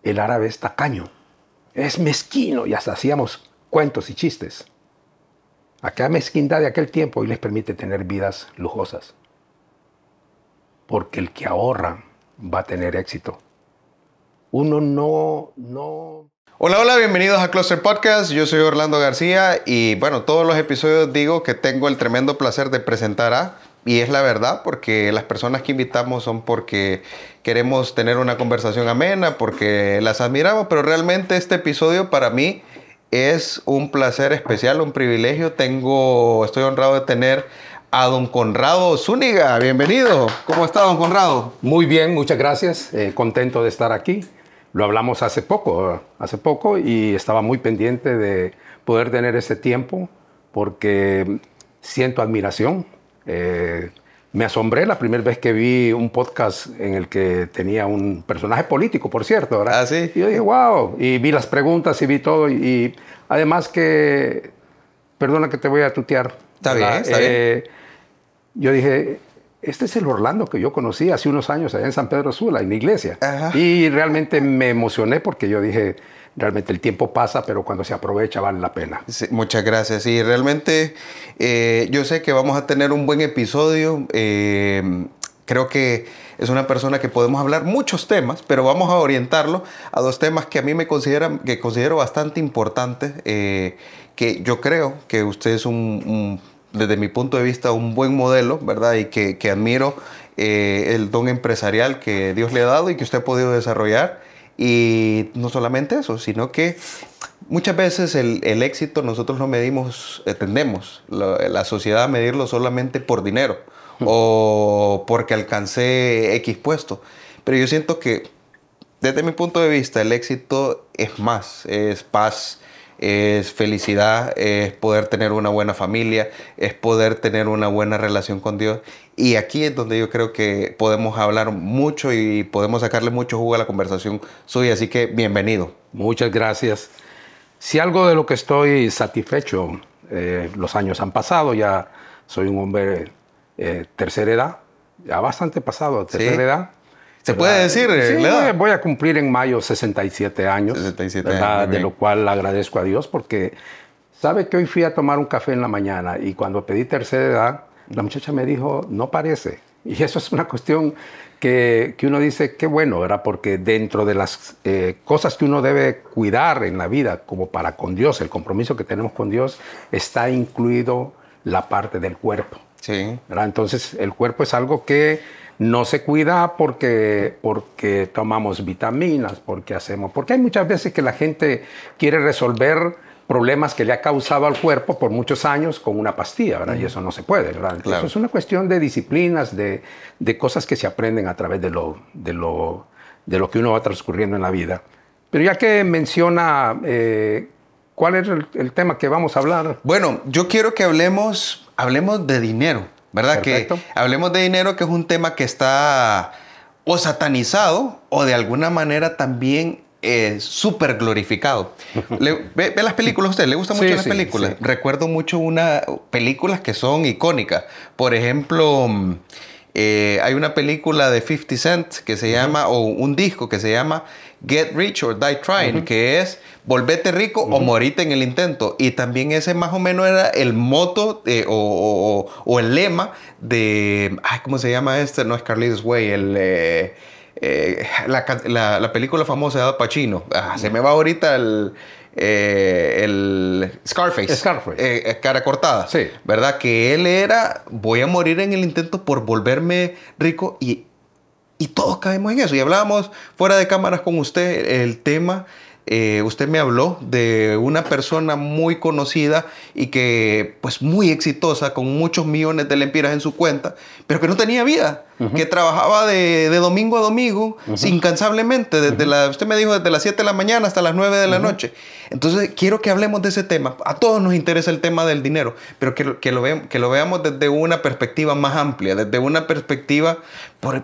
el árabe es tacaño, es mezquino, y hasta hacíamos cuentos y chistes. Aquella mezquindad de aquel tiempo hoy les permite tener vidas lujosas. Porque el que ahorra va a tener éxito. Uno no... Hola, hola, bienvenidos a Cluster Podcast. Yo soy Orlando García y bueno, todos los episodios digo que tengo el tremendo placer de presentar a, y es la verdad, porque las personas que invitamos son porque queremos tener una conversación amena, porque las admiramos, pero realmente este episodio para mí es un placer especial, un privilegio. Estoy honrado de tener a don Conrado Zúñiga. Bienvenido. ¿Cómo está, don Conrado? Muy bien, muchas gracias. Contento de estar aquí. Lo hablamos hace poco y estaba muy pendiente de poder tener ese tiempo porque siento admiración. Me asombré la primera vez que vi un podcast en el que tenía un personaje político, por cierto, ¿verdad? Ah, sí. Y yo dije, wow, y vi las preguntas y vi todo y además que, perdona que te voy a tutear. Está bien, está bien. Yo dije, este es el Orlando que yo conocí hace unos años allá en San Pedro Sula, en la iglesia. Ajá. Y realmente me emocioné porque yo dije, realmente el tiempo pasa, pero cuando se aprovecha vale la pena. Sí, muchas gracias. Y realmente yo sé que vamos a tener un buen episodio. Creo que es una persona que podemos hablar muchos temas, pero vamos a orientarlo a dos temas que a mí considero bastante importantes, que yo creo que usted es desde mi punto de vista, un buen modelo, ¿verdad? Y que admiro el don empresarial que Dios le ha dado y que usted ha podido desarrollar. Y no solamente eso, sino que muchas veces el éxito nosotros lo medimos, tendemos la sociedad a medirlo solamente por dinero o porque alcancé X puesto. Pero yo siento que desde mi punto de vista el éxito es más, es paz, es felicidad, es poder tener una buena familia, es poder tener una buena relación con Dios. Y aquí es donde yo creo que podemos hablar mucho y podemos sacarle mucho jugo a la conversación suya. Así que bienvenido. Muchas gracias. Si algo de lo que estoy satisfecho, los años han pasado, ya soy un hombre tercera edad, ya bastante pasado, tercera edad. ¿Se puede decir sí, la edad? Voy a cumplir en mayo 67 años, 67 ¿verdad? años, De lo cual agradezco a Dios porque sabe que hoy fui a tomar un café en la mañana y cuando pedí tercera edad, la muchacha me dijo, no parece. Y eso es una cuestión que uno dice, qué bueno, ¿verdad? Porque dentro de las cosas que uno debe cuidar en la vida, como para con Dios, el compromiso que tenemos con Dios, está incluido la parte del cuerpo. Sí. ¿Verdad? Entonces, el cuerpo es algo que no se cuida porque tomamos vitaminas, porque hay muchas veces que la gente quiere resolver problemas que le ha causado al cuerpo por muchos años con una pastilla, ¿verdad? Y eso no se puede, ¿verdad? Claro. Eso es una cuestión de disciplinas, de cosas que se aprenden a través de lo que uno va transcurriendo en la vida. Pero ya que menciona, ¿cuál es el tema que vamos a hablar? Bueno, yo quiero que hablemos de dinero, ¿verdad? Perfecto. Que hablemos de dinero, que es un tema que está o satanizado o de alguna manera también súper glorificado. ¿Ve las películas a usted? ¿Le gustan mucho las películas? Sí. Recuerdo mucho películas que son icónicas. Por ejemplo, hay una película de 50 Cent que se llama, o un disco que se llama Get Rich or Die Trying, que es volvete rico o morite en el intento. Y también ese más o menos era el moto o el lema de, ¿cómo se llama este? No es Carlitos Way, la película famosa de Al Pacino. Se me va ahorita el Scarface. Cara cortada. Sí. ¿Verdad? Que él era, voy a morir en el intento por volverme rico y todos caemos en eso. Y hablábamos fuera de cámaras con usted el tema. Usted me habló de una persona muy conocida y que, pues, muy exitosa, con muchos millones de lempiras en su cuenta, pero que no tenía vida, que trabajaba de domingo a domingo, incansablemente, usted me dijo desde las 7 de la mañana hasta las 9 de la noche. Entonces, quiero que hablemos de ese tema. A todos nos interesa el tema del dinero, pero que lo veamos desde una perspectiva más amplia, desde una perspectiva,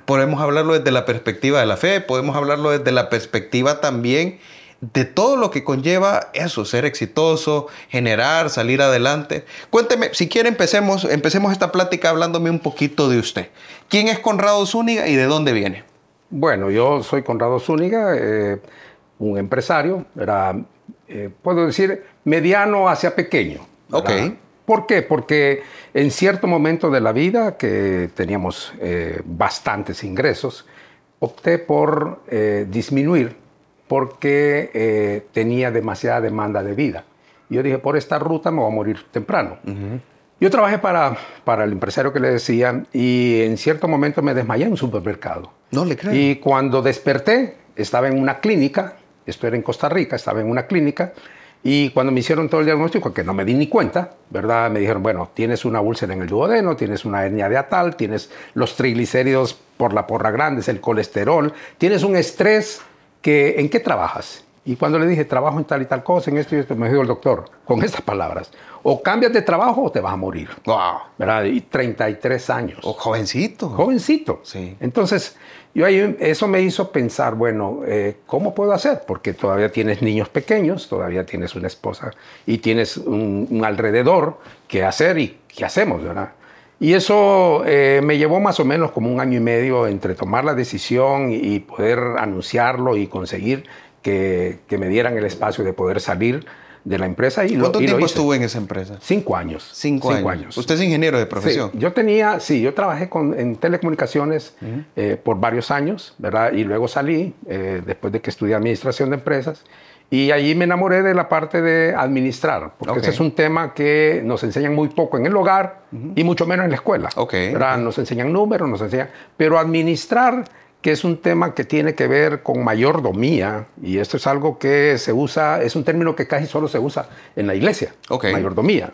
podemos hablarlo desde la perspectiva de la fe, podemos hablarlo desde la perspectiva también de todo lo que conlleva eso, ser exitoso, generar, salir adelante. Cuénteme, si quiere empecemos esta plática hablándome un poquito de usted. ¿Quién es Conrado Zúñiga y de dónde viene? Bueno, yo soy Conrado Zúñiga, un empresario, era, puedo decir, mediano hacia pequeño. ¿Verdad? Ok. ¿Por qué? Porque en cierto momento de la vida, que teníamos bastantes ingresos, opté por disminuir porque tenía demasiada demanda de vida. Yo dije, por esta ruta me voy a morir temprano. Yo trabajé para el empresario que le decía y en cierto momento me desmayé en un supermercado. No le creo. Y cuando desperté, estaba en una clínica, esto era en Costa Rica, estaba en una clínica, y cuando me hicieron todo el diagnóstico, que no me di ni cuenta, ¿verdad? Me dijeron, bueno, tienes una úlcera en el duodeno, tienes una hernia de atal, tienes los triglicéridos por la porra grande, el colesterol, tienes un estrés que, ¿en qué trabajas? Y cuando le dije, trabajo en tal y tal cosa, en esto y esto, me dijo el doctor, con estas palabras, o cambias de trabajo o te vas a morir. Wow. ¿Verdad? Y 33 años. Oh, jovencito. Jovencito. Sí. Entonces, yo ahí, eso me hizo pensar, bueno, ¿cómo puedo hacer? Porque todavía tienes niños pequeños, todavía tienes una esposa y tienes un alrededor que hacer y qué hacemos, ¿verdad? Y eso me llevó más o menos como 1 año y medio entre tomar la decisión y poder anunciarlo y conseguir que me dieran el espacio de poder salir de la empresa. ¿Cuánto tiempo estuvo en esa empresa? 5 años. 5 años. ¿Usted es ingeniero de profesión? Sí, yo trabajé en telecomunicaciones por varios años, ¿verdad? Y luego salí, después de que estudié administración de empresas, y allí me enamoré de la parte de administrar, porque ese es un tema que nos enseñan muy poco en el hogar y mucho menos en la escuela. ¿Verdad? Nos enseñan números, pero administrar, que es un tema que tiene que ver con mayordomía, y esto es algo que se usa, es un término que casi solo se usa en la iglesia, mayordomía.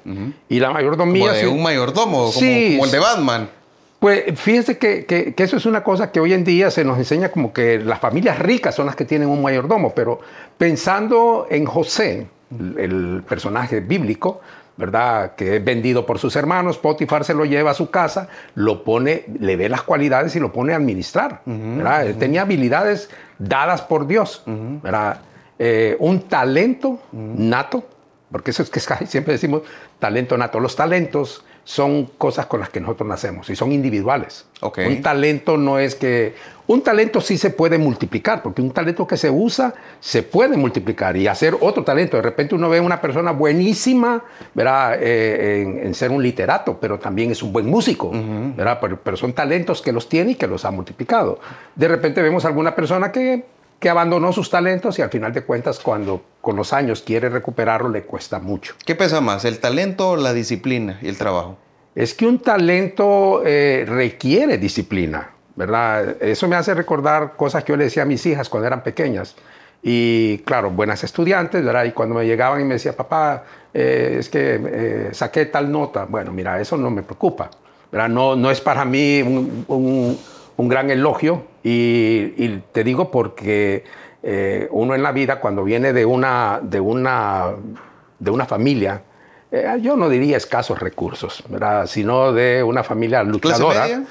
Y la mayordomía... Como de un mayordomo, como el de Batman. Pues fíjense que eso es una cosa que hoy en día se nos enseña como que las familias ricas son las que tienen un mayordomo, pero pensando en José, el personaje bíblico, ¿verdad? Que es vendido por sus hermanos, Potifar se lo lleva a su casa, lo pone, le ve las cualidades y lo pone a administrar, ¿verdad? Él tenía habilidades dadas por Dios, ¿verdad? Un talento nato, porque eso es que siempre decimos talento nato. Los talentos son cosas con las que nosotros nacemos y son individuales. Un talento no es que... Un talento sí se puede multiplicar, porque un talento que se usa se puede multiplicar y hacer otro talento. De repente uno ve a una persona buenísima, ¿verdad? En ser un literato, pero también es un buen músico, ¿verdad? Pero son talentos que los tiene y que los ha multiplicado. De repente vemos a alguna persona que abandonó sus talentos y al final de cuentas cuando con los años quiere recuperarlo le cuesta mucho. ¿Qué pesa más, el talento o la disciplina y el trabajo? Es que un talento requiere disciplina, ¿verdad? Eso me hace recordar cosas que yo le decía a mis hijas cuando eran pequeñas. Y claro, buenas estudiantes, ¿verdad? Y cuando me llegaban y me decía, papá, es que saqué tal nota. Bueno, mira, eso no me preocupa, ¿verdad? No es para mí un gran elogio y te digo porque uno en la vida cuando viene de una familia, yo no diría escasos recursos, ¿verdad? Sino de una familia luchadora. ¿Clase media?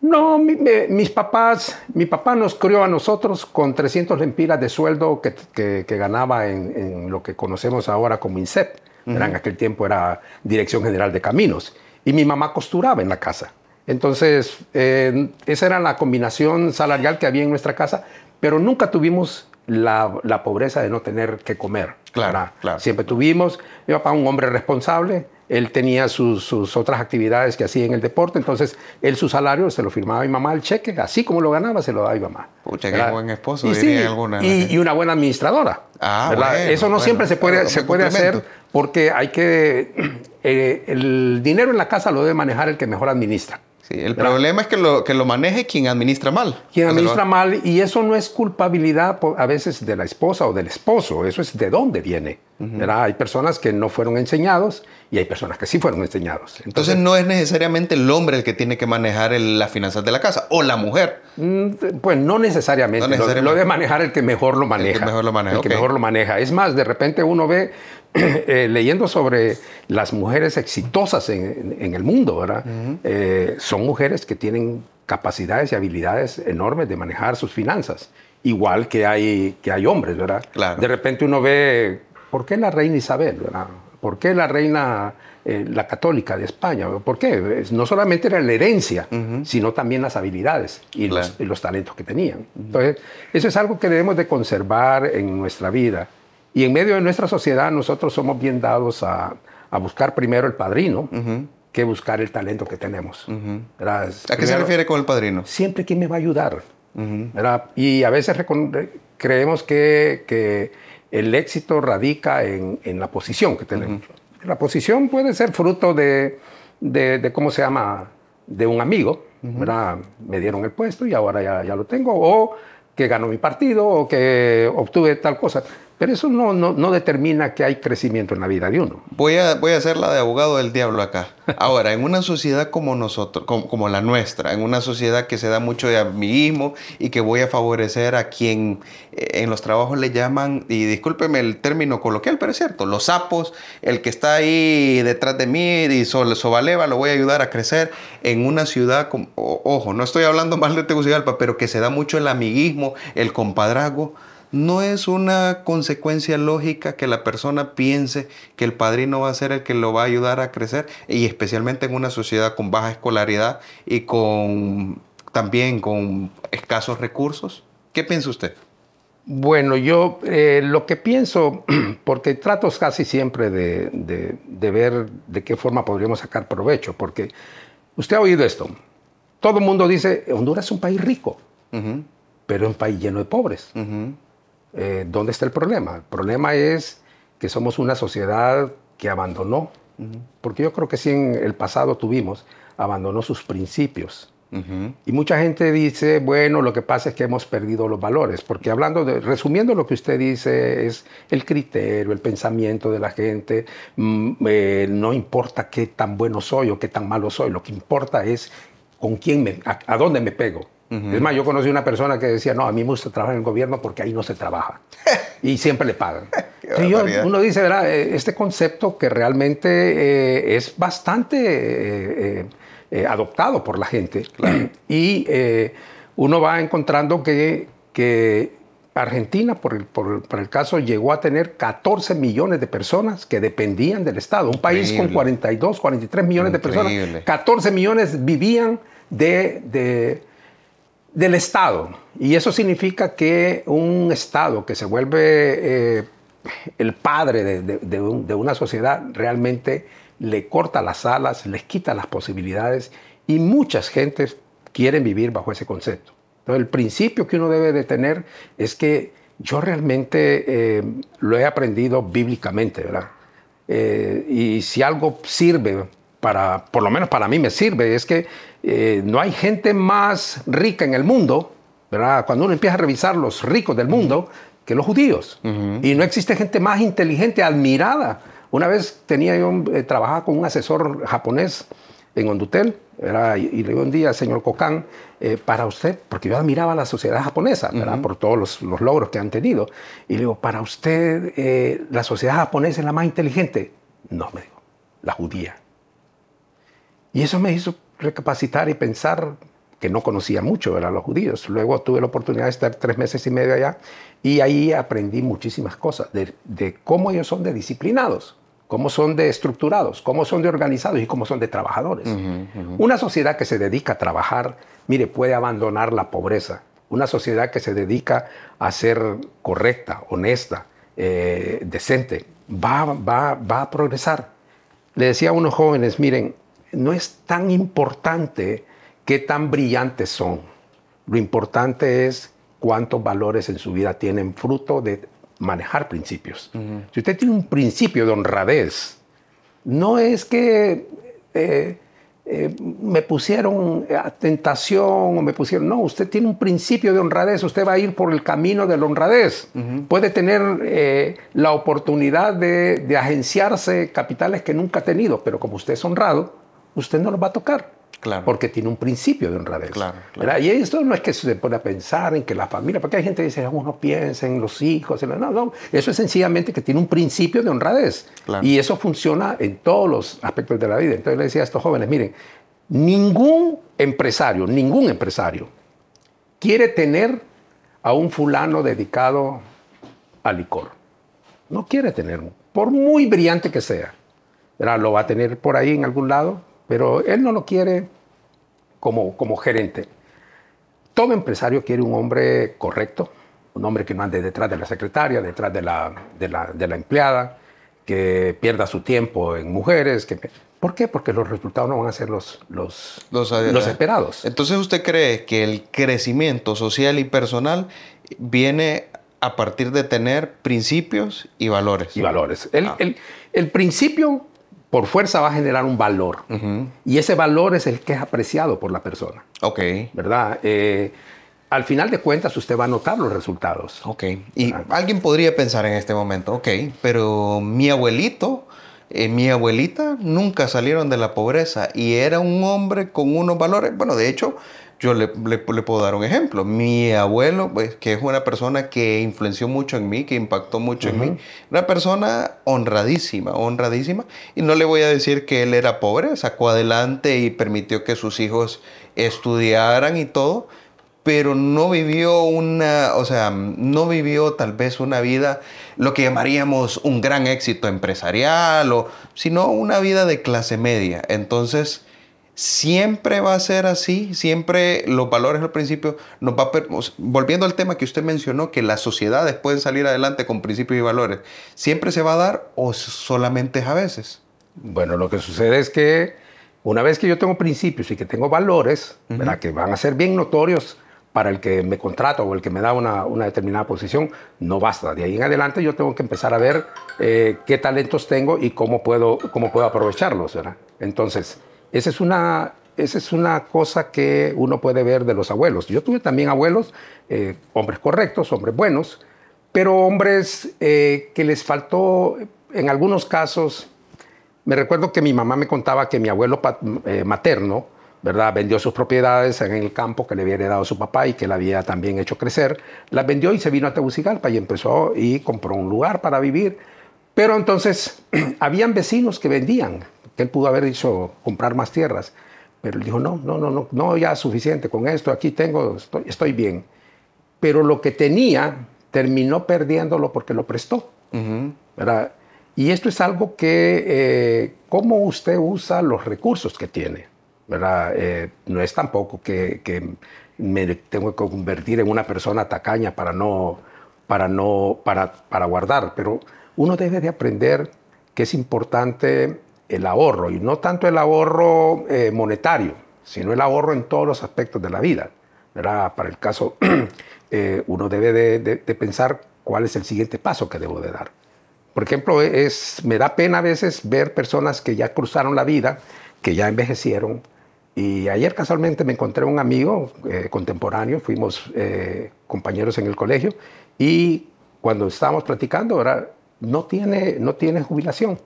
No, mi papá nos crió a nosotros con 300 lempiras de sueldo que ganaba en lo que conocemos ahora como INSEP. En aquel tiempo era Dirección General de Caminos. Y mi mamá costuraba en la casa. Entonces, esa era la combinación salarial que había en nuestra casa, pero nunca tuvimos la pobreza de no tener que comer. Claro. Siempre tuvimos, mi papá un hombre responsable, él tenía sus otras actividades que hacía en el deporte, entonces él su salario se lo firmaba a mi mamá, el cheque, así como lo ganaba se lo daba a mi mamá. Pucha, qué buen esposo, diría alguna. Y una buena administradora. Bueno, eso no siempre se puede hacer porque hay que... el dinero en la casa lo debe manejar el que mejor administra. Sí, el problema es que lo maneje quien administra mal. Quien administra mal, y eso no es culpabilidad a veces de la esposa o del esposo, eso es de dónde viene. Hay personas que no fueron enseñados y hay personas que sí fueron enseñados. Entonces no es necesariamente el hombre el que tiene que manejar las finanzas de la casa, o la mujer. Pues no necesariamente. Lo debe manejar el que mejor lo maneja. El que mejor lo maneja. El que mejor lo maneja. Es más, de repente uno ve... leyendo sobre las mujeres exitosas en el mundo, ¿verdad? Son mujeres que tienen capacidades y habilidades enormes de manejar sus finanzas, igual que hay hombres, ¿verdad? Claro. De repente uno ve, ¿por qué la reina Isabel, ¿verdad? ¿Por qué la reina la Católica de España. ¿Por qué? No solamente era la herencia, sino también las habilidades y, Claro. los talentos que tenían. Entonces, eso es algo que debemos de conservar en nuestra vida. Y en medio de nuestra sociedad nosotros somos bien dados a buscar primero el padrino que buscar el talento que tenemos. ¿Verdad? ¿A qué se refiere con el padrino? Siempre quién me va a ayudar. ¿Verdad? Y a veces creemos que el éxito radica en la posición que tenemos. La posición puede ser fruto de ¿cómo se llama? De un amigo. ¿Verdad? Me dieron el puesto y ahora ya lo tengo. O que ganó mi partido o que obtuve tal cosa. Pero eso no determina que hay crecimiento en la vida de uno. Voy a hacer la de abogado del diablo acá. Ahora, en una sociedad como nosotros, como la nuestra, en una sociedad que se da mucho de amiguismo y que voy a favorecer a quien en los trabajos le llaman, y discúlpeme el término coloquial, pero es cierto, los sapos, el que está ahí detrás de mí y sobaleva, lo voy a ayudar a crecer en una ciudad, ojo, no estoy hablando mal de Tegucigalpa, pero que se da mucho el amiguismo, el compadrazgo. ¿No es una consecuencia lógica que la persona piense que el padrino va a ser el que lo va a ayudar a crecer? Y especialmente en una sociedad con baja escolaridad y también con escasos recursos. ¿Qué piensa usted? Bueno, yo lo que pienso, porque trato casi siempre de ver de qué forma podríamos sacar provecho, porque usted ha oído esto. Todo el mundo dice, Honduras es un país rico, pero es un país lleno de pobres. ¿Dónde está el problema? El problema es que somos una sociedad que abandonó, porque yo creo que sí en el pasado abandonó sus principios. Y mucha gente dice, bueno, lo que pasa es que hemos perdido los valores, porque resumiendo lo que usted dice, es el criterio, el pensamiento de la gente, no importa qué tan bueno soy o qué tan malo soy, lo que importa es con quién a dónde me pego. Es más, yo conocí una persona que decía, no, a mí me gusta trabajar en el gobierno porque ahí no se trabaja. Y siempre le pagan. Uno dice, ¿verdad? Este concepto que realmente es bastante adoptado por la gente. Claro. Y uno va encontrando que Argentina, por el caso, llegó a tener 14 millones de personas que dependían del Estado. Un país con 42, 43 millones de personas. 14 millones vivían del Estado. Y eso significa que un Estado que se vuelve el padre de una sociedad realmente le corta las alas, les quita las posibilidades y muchas gentes quieren vivir bajo ese concepto. Entonces, el principio que uno debe de tener es que yo realmente lo he aprendido bíblicamente, ¿verdad? Y si algo sirve por lo menos para mí me sirve, es que no hay gente más rica en el mundo, ¿verdad? Cuando uno empieza a revisar los ricos del mundo, que los judíos. Y no existe gente más inteligente, admirada. Una vez trabajaba con un asesor japonés en Hondutel, ¿verdad? Y le digo un día, señor Kokan, para usted, porque yo admiraba a la sociedad japonesa, ¿verdad? Por todos los logros que han tenido. Y le digo, para usted, ¿la sociedad japonesa es la más inteligente? No, me dijo, la judía. Y eso me hizo recapacitar y pensar que no conocía mucho, ¿verdad? Los judíos. Luego tuve la oportunidad de estar 3 meses y medio allá y ahí aprendí muchísimas cosas de cómo ellos son de disciplinados, cómo son de estructurados, cómo son de organizados y cómo son de trabajadores. Una sociedad que se dedica a trabajar, mire, puede abandonar la pobreza. Una sociedad que se dedica a ser correcta, honesta, decente, va a progresar. Le decía a unos jóvenes, miren, no es tan importante qué tan brillantes son. Lo importante es cuántos valores en su vida tienen fruto de manejar principios. Si usted tiene un principio de honradez, no es que me pusieron a tentación o me pusieron... No, usted tiene un principio de honradez, usted va a ir por el camino de la honradez. Puede tener la oportunidad de agenciarse capitales que nunca ha tenido, pero como usted es honrado, usted no los va a tocar. Claro. Porque tiene un principio de honradez. Claro. Y esto no es que se pone a pensar en que la familia, porque hay gente que dice, uno piensa en los hijos. No, eso es sencillamente que tiene un principio de honradez. Claro. Y eso funciona en todos los aspectos de la vida. Entonces le decía a estos jóvenes, miren, ningún empresario quiere tener a un fulano dedicado al licor. No quiere tenerlo, por muy brillante que sea. ¿verdad? Lo va a tener por ahí en algún lado, pero él no lo quiere como gerente. Todo empresario quiere un hombre correcto, un hombre que no ande detrás de la secretaria, detrás de la empleada, que pierda su tiempo en mujeres. ¿Por qué? Porque los resultados no van a ser los esperados. Entonces, ¿usted cree que el crecimiento social y personal viene a partir de tener principios y valores? Y valores. El principio, por fuerza, va a generar un valor. Y ese valor es el que es apreciado por la persona. Ok. ¿Verdad? Al final de cuentas, usted va a notar los resultados. Ok. Y alguien podría pensar en este momento, ok, pero mi abuelito, mi abuelita nunca salieron de la pobreza y era un hombre con unos valores. Bueno, de hecho, yo le puedo dar un ejemplo. Mi abuelo, pues, que es una persona que influenció mucho en mí, que impactó mucho en mí, una persona honradísima, honradísima. Y no le voy a decir que él era pobre, sacó adelante y permitió que sus hijos estudiaran y todo, pero no vivió no vivió tal vez una vida, lo que llamaríamos un gran éxito empresarial, sino una vida de clase media. Entonces, siempre va a ser así, siempre los valores al principio nos va a... Volviendo al tema que usted mencionó, que las sociedades pueden salir adelante con principios y valores, ¿siempre se va a dar o solamente es a veces? Bueno, lo que sucede es que una vez que yo tengo principios y que tengo valores, ¿verdad? Que van a ser bien notorios para el que me contrata o el que me da una determinada posición, no basta. De ahí en adelante yo tengo que empezar a ver qué talentos tengo y cómo puedo aprovecharlos, ¿verdad? Entonces, esa es una cosa que uno puede ver de los abuelos. Yo tuve también abuelos, hombres correctos, hombres buenos, pero hombres que les faltó, en algunos casos. Me recuerdo que mi mamá me contaba que mi abuelo materno, ¿verdad? Vendió sus propiedades en el campo que le había heredado su papá y que le había también hecho crecer. Las vendió y se vino a Tegucigalpa y empezó y compró un lugar para vivir. Pero entonces habían vecinos que vendían, que él pudo haber dicho comprar más tierras. Pero él dijo, no, ya es suficiente con esto, aquí tengo, estoy bien. Pero lo que tenía terminó perdiéndolo porque lo prestó, ¿verdad? Y esto es algo que, cómo usted usa los recursos que tiene, ¿verdad? No es tampoco que me tengo que convertir en una persona tacaña para guardar, pero uno debe de aprender que es importante el ahorro, y no tanto el ahorro monetario, sino el ahorro en todos los aspectos de la vida, ¿verdad? Para el caso, uno debe de pensar cuál es el siguiente paso que debo de dar. Por ejemplo, me da pena a veces ver personas que ya cruzaron la vida, que ya envejecieron. Y ayer casualmente me encontré un amigo contemporáneo, fuimos compañeros en el colegio, y cuando estábamos platicando, ahora no tiene jubilación,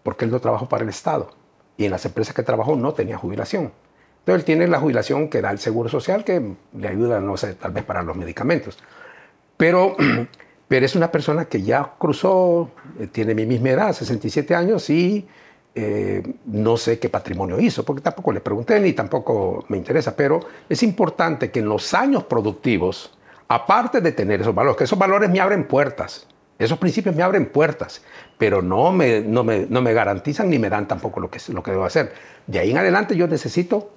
porque él no trabajó para el Estado. Y en las empresas que trabajó no tenía jubilación. Entonces él tiene la jubilación que da el Seguro Social, que le ayuda, no sé, tal vez para los medicamentos. Pero es una persona que ya cruzó, tiene mi misma edad, 67 años, y no sé qué patrimonio hizo, porque tampoco le pregunté ni tampoco me interesa, pero es importante que en los años productivos, aparte de tener esos valores, que esos valores me abren puertas, esos principios me abren puertas, pero no me garantizan ni me dan tampoco lo que debo hacer. De ahí en adelante yo necesito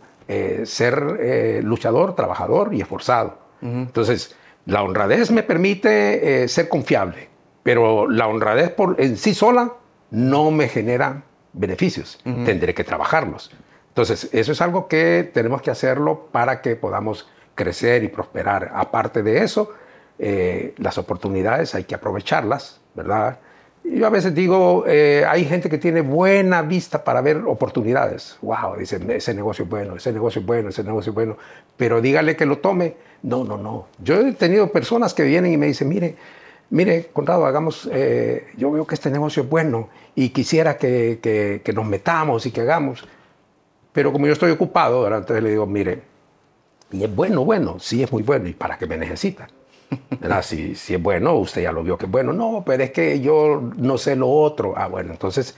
ser luchador, trabajador y esforzado. Entonces, la honradez me permite ser confiable, pero la honradez en sí sola no me genera beneficios. Tendré que trabajarlos. Entonces, eso es algo que tenemos que hacerlo para que podamos crecer y prosperar. Aparte de eso, las oportunidades hay que aprovecharlas, ¿verdad? Yo a veces digo, hay gente que tiene buena vista para ver oportunidades. Wow, dicen, ese negocio es bueno, ese negocio es bueno, ese negocio es bueno. Pero dígale que lo tome. No. Yo he tenido personas que vienen y me dicen, mire, Conrado, yo veo que este negocio es bueno y quisiera que nos metamos y que hagamos. Pero como yo estoy ocupado, ¿verdad? Entonces le digo, mire, y es bueno, sí es muy bueno. ¿Y para qué me necesita? ¿Verdad? Si es bueno, usted ya lo vio que es bueno. No, pero es que yo no sé lo otro. Bueno, entonces,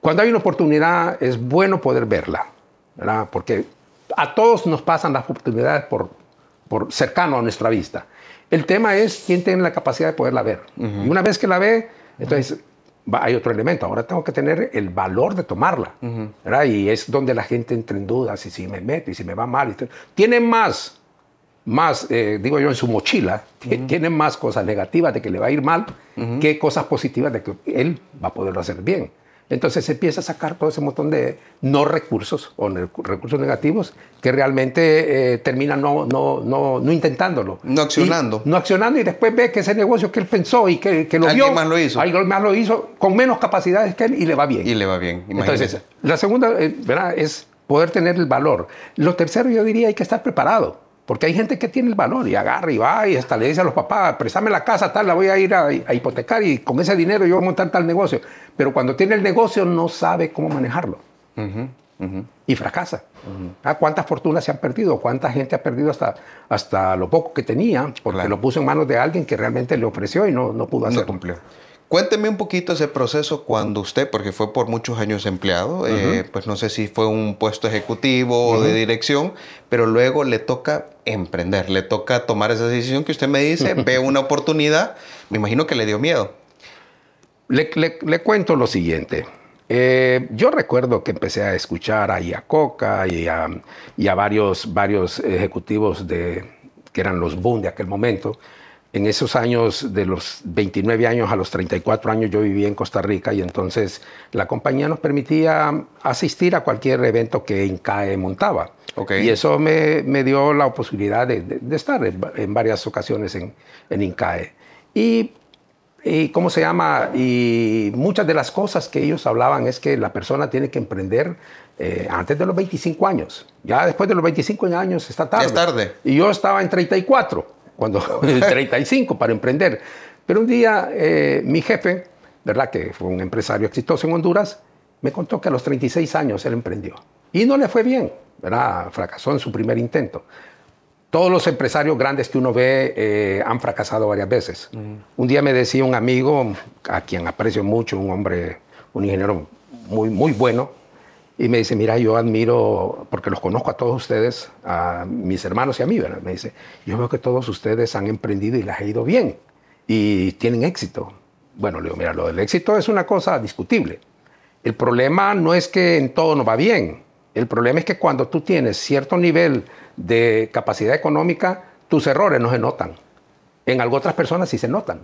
cuando hay una oportunidad es bueno poder verla, ¿verdad? Porque a todos nos pasan las oportunidades por cercano a nuestra vista. El tema es quién tiene la capacidad de poderla ver. Y una vez que la ve, entonces hay otro elemento. Ahora tengo que tener el valor de tomarla. ¿Verdad? Y es donde la gente entra en dudas y si me meto y si me va mal. Tienen más, digo yo, en su mochila, tienen más cosas negativas de que le va a ir mal que cosas positivas de que él va a poderlo hacer bien. Entonces se empieza a sacar todo ese montón de no recursos o recursos negativos que realmente terminan no intentándolo. No accionando. No accionando y después ve que ese negocio que él pensó y que lo vio. Alguien más lo hizo. Alguien más lo hizo con menos capacidades que él y le va bien. Y le va bien, imagínese. Entonces, la segunda, ¿verdad? Es poder tener el valor. Lo tercero, yo diría, hay que estar preparado. Porque hay gente que tiene el valor y agarra y va y hasta le dice a los papás, préstame la casa, tal, la voy a ir a hipotecar y con ese dinero yo voy a montar tal negocio. Pero cuando tiene el negocio no sabe cómo manejarlo. Y fracasa. ¿Cuántas fortunas se han perdido? ¿Cuánta gente ha perdido hasta lo poco que tenía? Porque lo puso en manos de alguien que realmente le ofreció y no pudo hacerlo. No cumplió. Cuénteme un poquito ese proceso cuando usted, porque fue por muchos años empleado, pues no sé si fue un puesto ejecutivo o de dirección, pero luego le toca emprender, le toca tomar esa decisión que usted me dice, ve una oportunidad, me imagino que le dio miedo. Le cuento lo siguiente. Yo recuerdo que empecé a escuchar a Iacocca y a varios ejecutivos que eran los boom de aquel momento. En esos años, de los 29 años a los 34 años, yo vivía en Costa Rica y entonces la compañía nos permitía asistir a cualquier evento que INCAE montaba. Y eso me dio la posibilidad de estar en varias ocasiones en INCAE. Y ¿cómo se llama? Y muchas de las cosas que ellos hablaban es que la persona tiene que emprender antes de los 25 años. Ya después de los 25 años está tarde. Es tarde. Y yo estaba en 34. 35 para emprender. Pero un día mi jefe, ¿verdad? Que fue un empresario exitoso en Honduras, me contó que a los 36 años él emprendió. Y no le fue bien, ¿verdad? Fracasó en su primer intento. Todos los empresarios grandes que uno ve han fracasado varias veces. Un día me decía un amigo, a quien aprecio mucho, un hombre, un ingeniero muy, muy bueno, y me dice, mira, yo admiro, porque los conozco a todos ustedes, a mis hermanos y a mí, ¿verdad? Me dice, yo veo que todos ustedes han emprendido y les ha ido bien y tienen éxito. Bueno, le digo, mira, lo del éxito es una cosa discutible. El problema no es que en todo nos va bien. El problema es que cuando tú tienes cierto nivel de capacidad económica, tus errores no se notan. En algo otras personas sí se notan.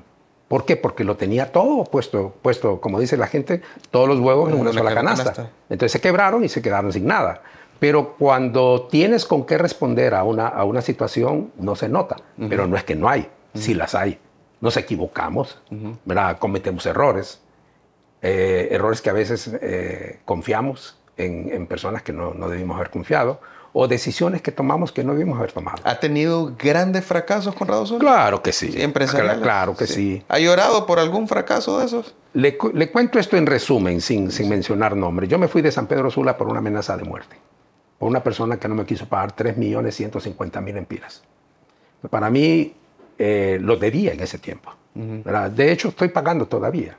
¿Por qué? Porque lo tenía todo puesto, como dice la gente, todos los huevos en una sola canasta. Entonces se quebraron y se quedaron sin nada. Pero cuando tienes con qué responder a una situación, no se nota. Pero no es que no hay, sí las hay. Nos equivocamos, ¿verdad? Cometemos errores. Errores que a veces confiamos en personas que no debimos haber confiado. O decisiones que tomamos que no debimos haber tomado. ¿Ha tenido grandes fracasos, Conrado Zúñiga? Claro que sí. ¿Empresariales? Claro que sí. ¿Ha llorado por algún fracaso de esos? Le cuento esto en resumen, sin mencionar nombres. Yo me fui de San Pedro Sula por una amenaza de muerte. Por una persona que no me quiso pagar 3.150.000 empiras. Para mí, lo debía en ese tiempo. De hecho, estoy pagando todavía.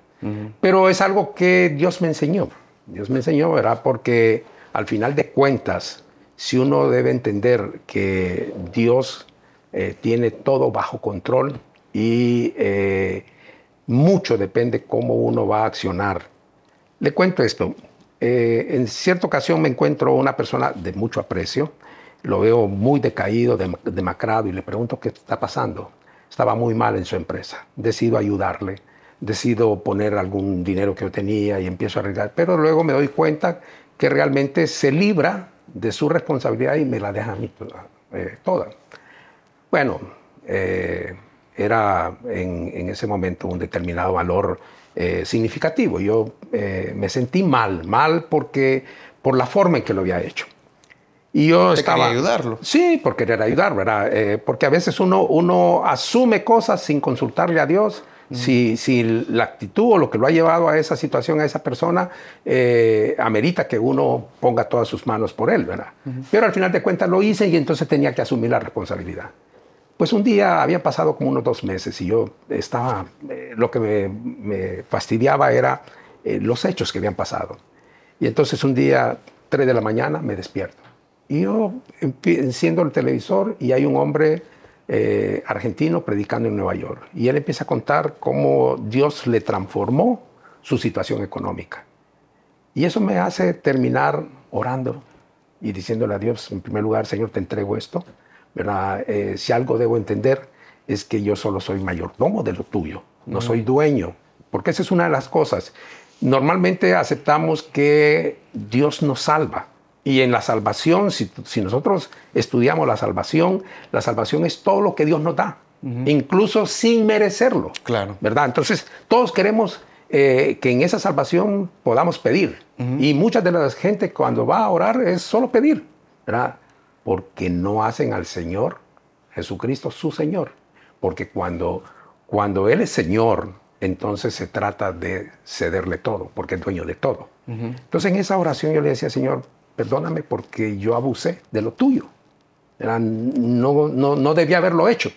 Pero es algo que Dios me enseñó. Dios me enseñó, ¿verdad? Porque al final de cuentas, si uno debe entender que Dios tiene todo bajo control y mucho depende cómo uno va a accionar. Le cuento esto. En cierta ocasión me encuentro una persona de mucho aprecio, lo veo muy decaído, demacrado y le pregunto qué está pasando. Estaba muy mal en su empresa. Decido ayudarle, decido poner algún dinero que yo tenía y empiezo a arreglar, pero luego me doy cuenta que realmente se libra de su responsabilidad y me la deja a mí toda. Bueno, era en ese momento un determinado valor significativo. Yo me sentí mal porque por la forma en que lo había hecho. Y yo estaba... quería ayudarlo. Sí, por querer ayudar, ¿verdad? Porque a veces uno asume cosas sin consultarle a Dios. Si la actitud o lo que lo ha llevado a esa situación, a esa persona, amerita que uno ponga todas sus manos por él, ¿verdad? Pero al final de cuentas lo hice y entonces tenía que asumir la responsabilidad. Pues un día habían pasado como unos 2 meses y yo estaba... lo que me fastidiaba era los hechos que habían pasado. Y entonces un día, 3 de la mañana, me despierto. Y yo enciendo el televisor y hay un hombre... argentino predicando en Nueva York. Y él empieza a contar cómo Dios le transformó su situación económica. Y eso me hace terminar orando y diciéndole a Dios, en primer lugar, Señor, te entrego esto, ¿verdad? Si algo debo entender es que yo solo soy mayordomo de lo tuyo, no soy dueño, porque esa es una de las cosas. Normalmente aceptamos que Dios nos salva. Y en la salvación, si nosotros estudiamos la salvación es todo lo que Dios nos da, incluso sin merecerlo. Claro. ¿Verdad? Entonces, todos queremos que en esa salvación podamos pedir. Y muchas de la gente cuando va a orar es solo pedir, ¿verdad? Porque no hacen al Señor Jesucristo su Señor. Porque cuando Él es Señor, entonces se trata de cederle todo, porque es dueño de todo. Entonces en esa oración yo le decía, Señor, perdóname porque yo abusé de lo tuyo. ¿Verdad? No debía haberlo hecho.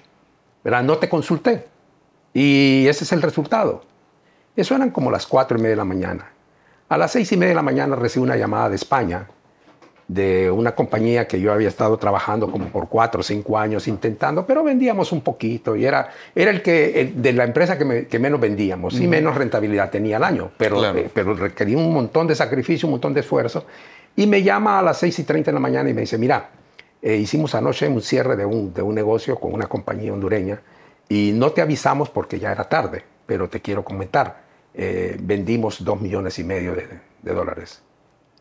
¿Verdad? No te consulté. Y ese es el resultado. Eso eran como las 4:30 de la mañana. A las 6:30 de la mañana recibí una llamada de España, de una compañía que yo había estado trabajando como por 4 o 5 años intentando, pero vendíamos un poquito y era el de la empresa que menos vendíamos y menos rentabilidad tenía al año, pero, claro. Pero requería un montón de sacrificio, un montón de esfuerzo. Y me llama a las 6:30 de la mañana y me dice, mira, hicimos anoche un cierre de un negocio con una compañía hondureña y no te avisamos porque ya era tarde, pero te quiero comentar, vendimos $2,5 millones de dólares.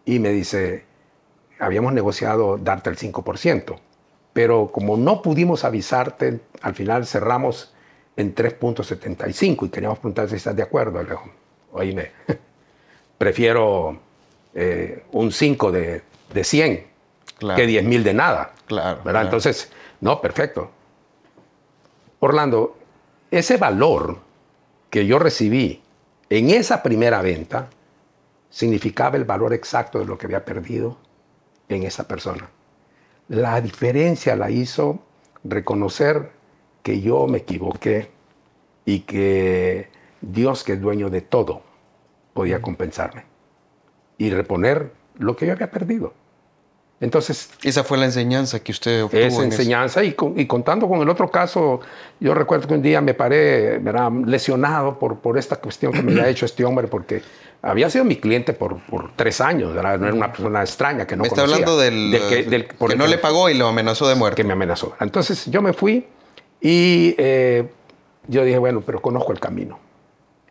Y me dice, habíamos negociado darte el 5%, pero como no pudimos avisarte, al final cerramos en 3.75 y queríamos preguntar si estás de acuerdo. Le digo, oíme, prefiero un 5 de 100 claro. que 10,000 de nada. Claro, ¿verdad? claro. Entonces, no, perfecto. Orlando, ese valor que yo recibí en esa primera venta significaba el valor exacto de lo que había perdido en esa persona. La diferencia la hizo reconocer que yo me equivoqué y que Dios, que es dueño de todo, podía compensarme y reponer lo que yo había perdido. Entonces, esa fue la enseñanza que usted obtuvo. Esa enseñanza y contando con el otro caso, yo recuerdo que un día me paré, ¿verdad?, lesionado por esta cuestión que me había hecho este hombre, porque había sido mi cliente por 3 años, ¿verdad? No era una persona extraña que no conocía. Me está hablando del que no le pagó y lo amenazó de muerte. Que me amenazó. Entonces yo me fui y yo dije, bueno, pero conozco el camino.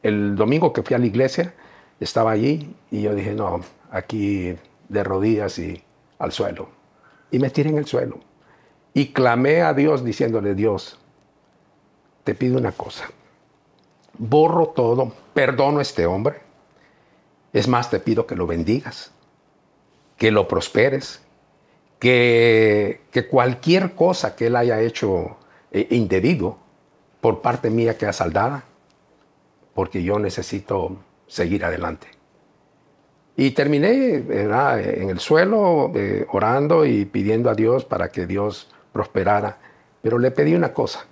El domingo que fui a la iglesia, estaba allí y yo dije, no, aquí de rodillas y al suelo. Y me tiré en el suelo. Y clamé a Dios diciéndole, Dios, te pido una cosa. Borro todo, perdono a este hombre. Es más, te pido que lo bendigas, que lo prosperes, que cualquier cosa que él haya hecho indebido por parte mía quede saldada, porque yo necesito seguir adelante. Y terminé, ¿verdad?, en el suelo, orando y pidiendo a Dios para que Dios prosperara. Pero le pedí una cosa.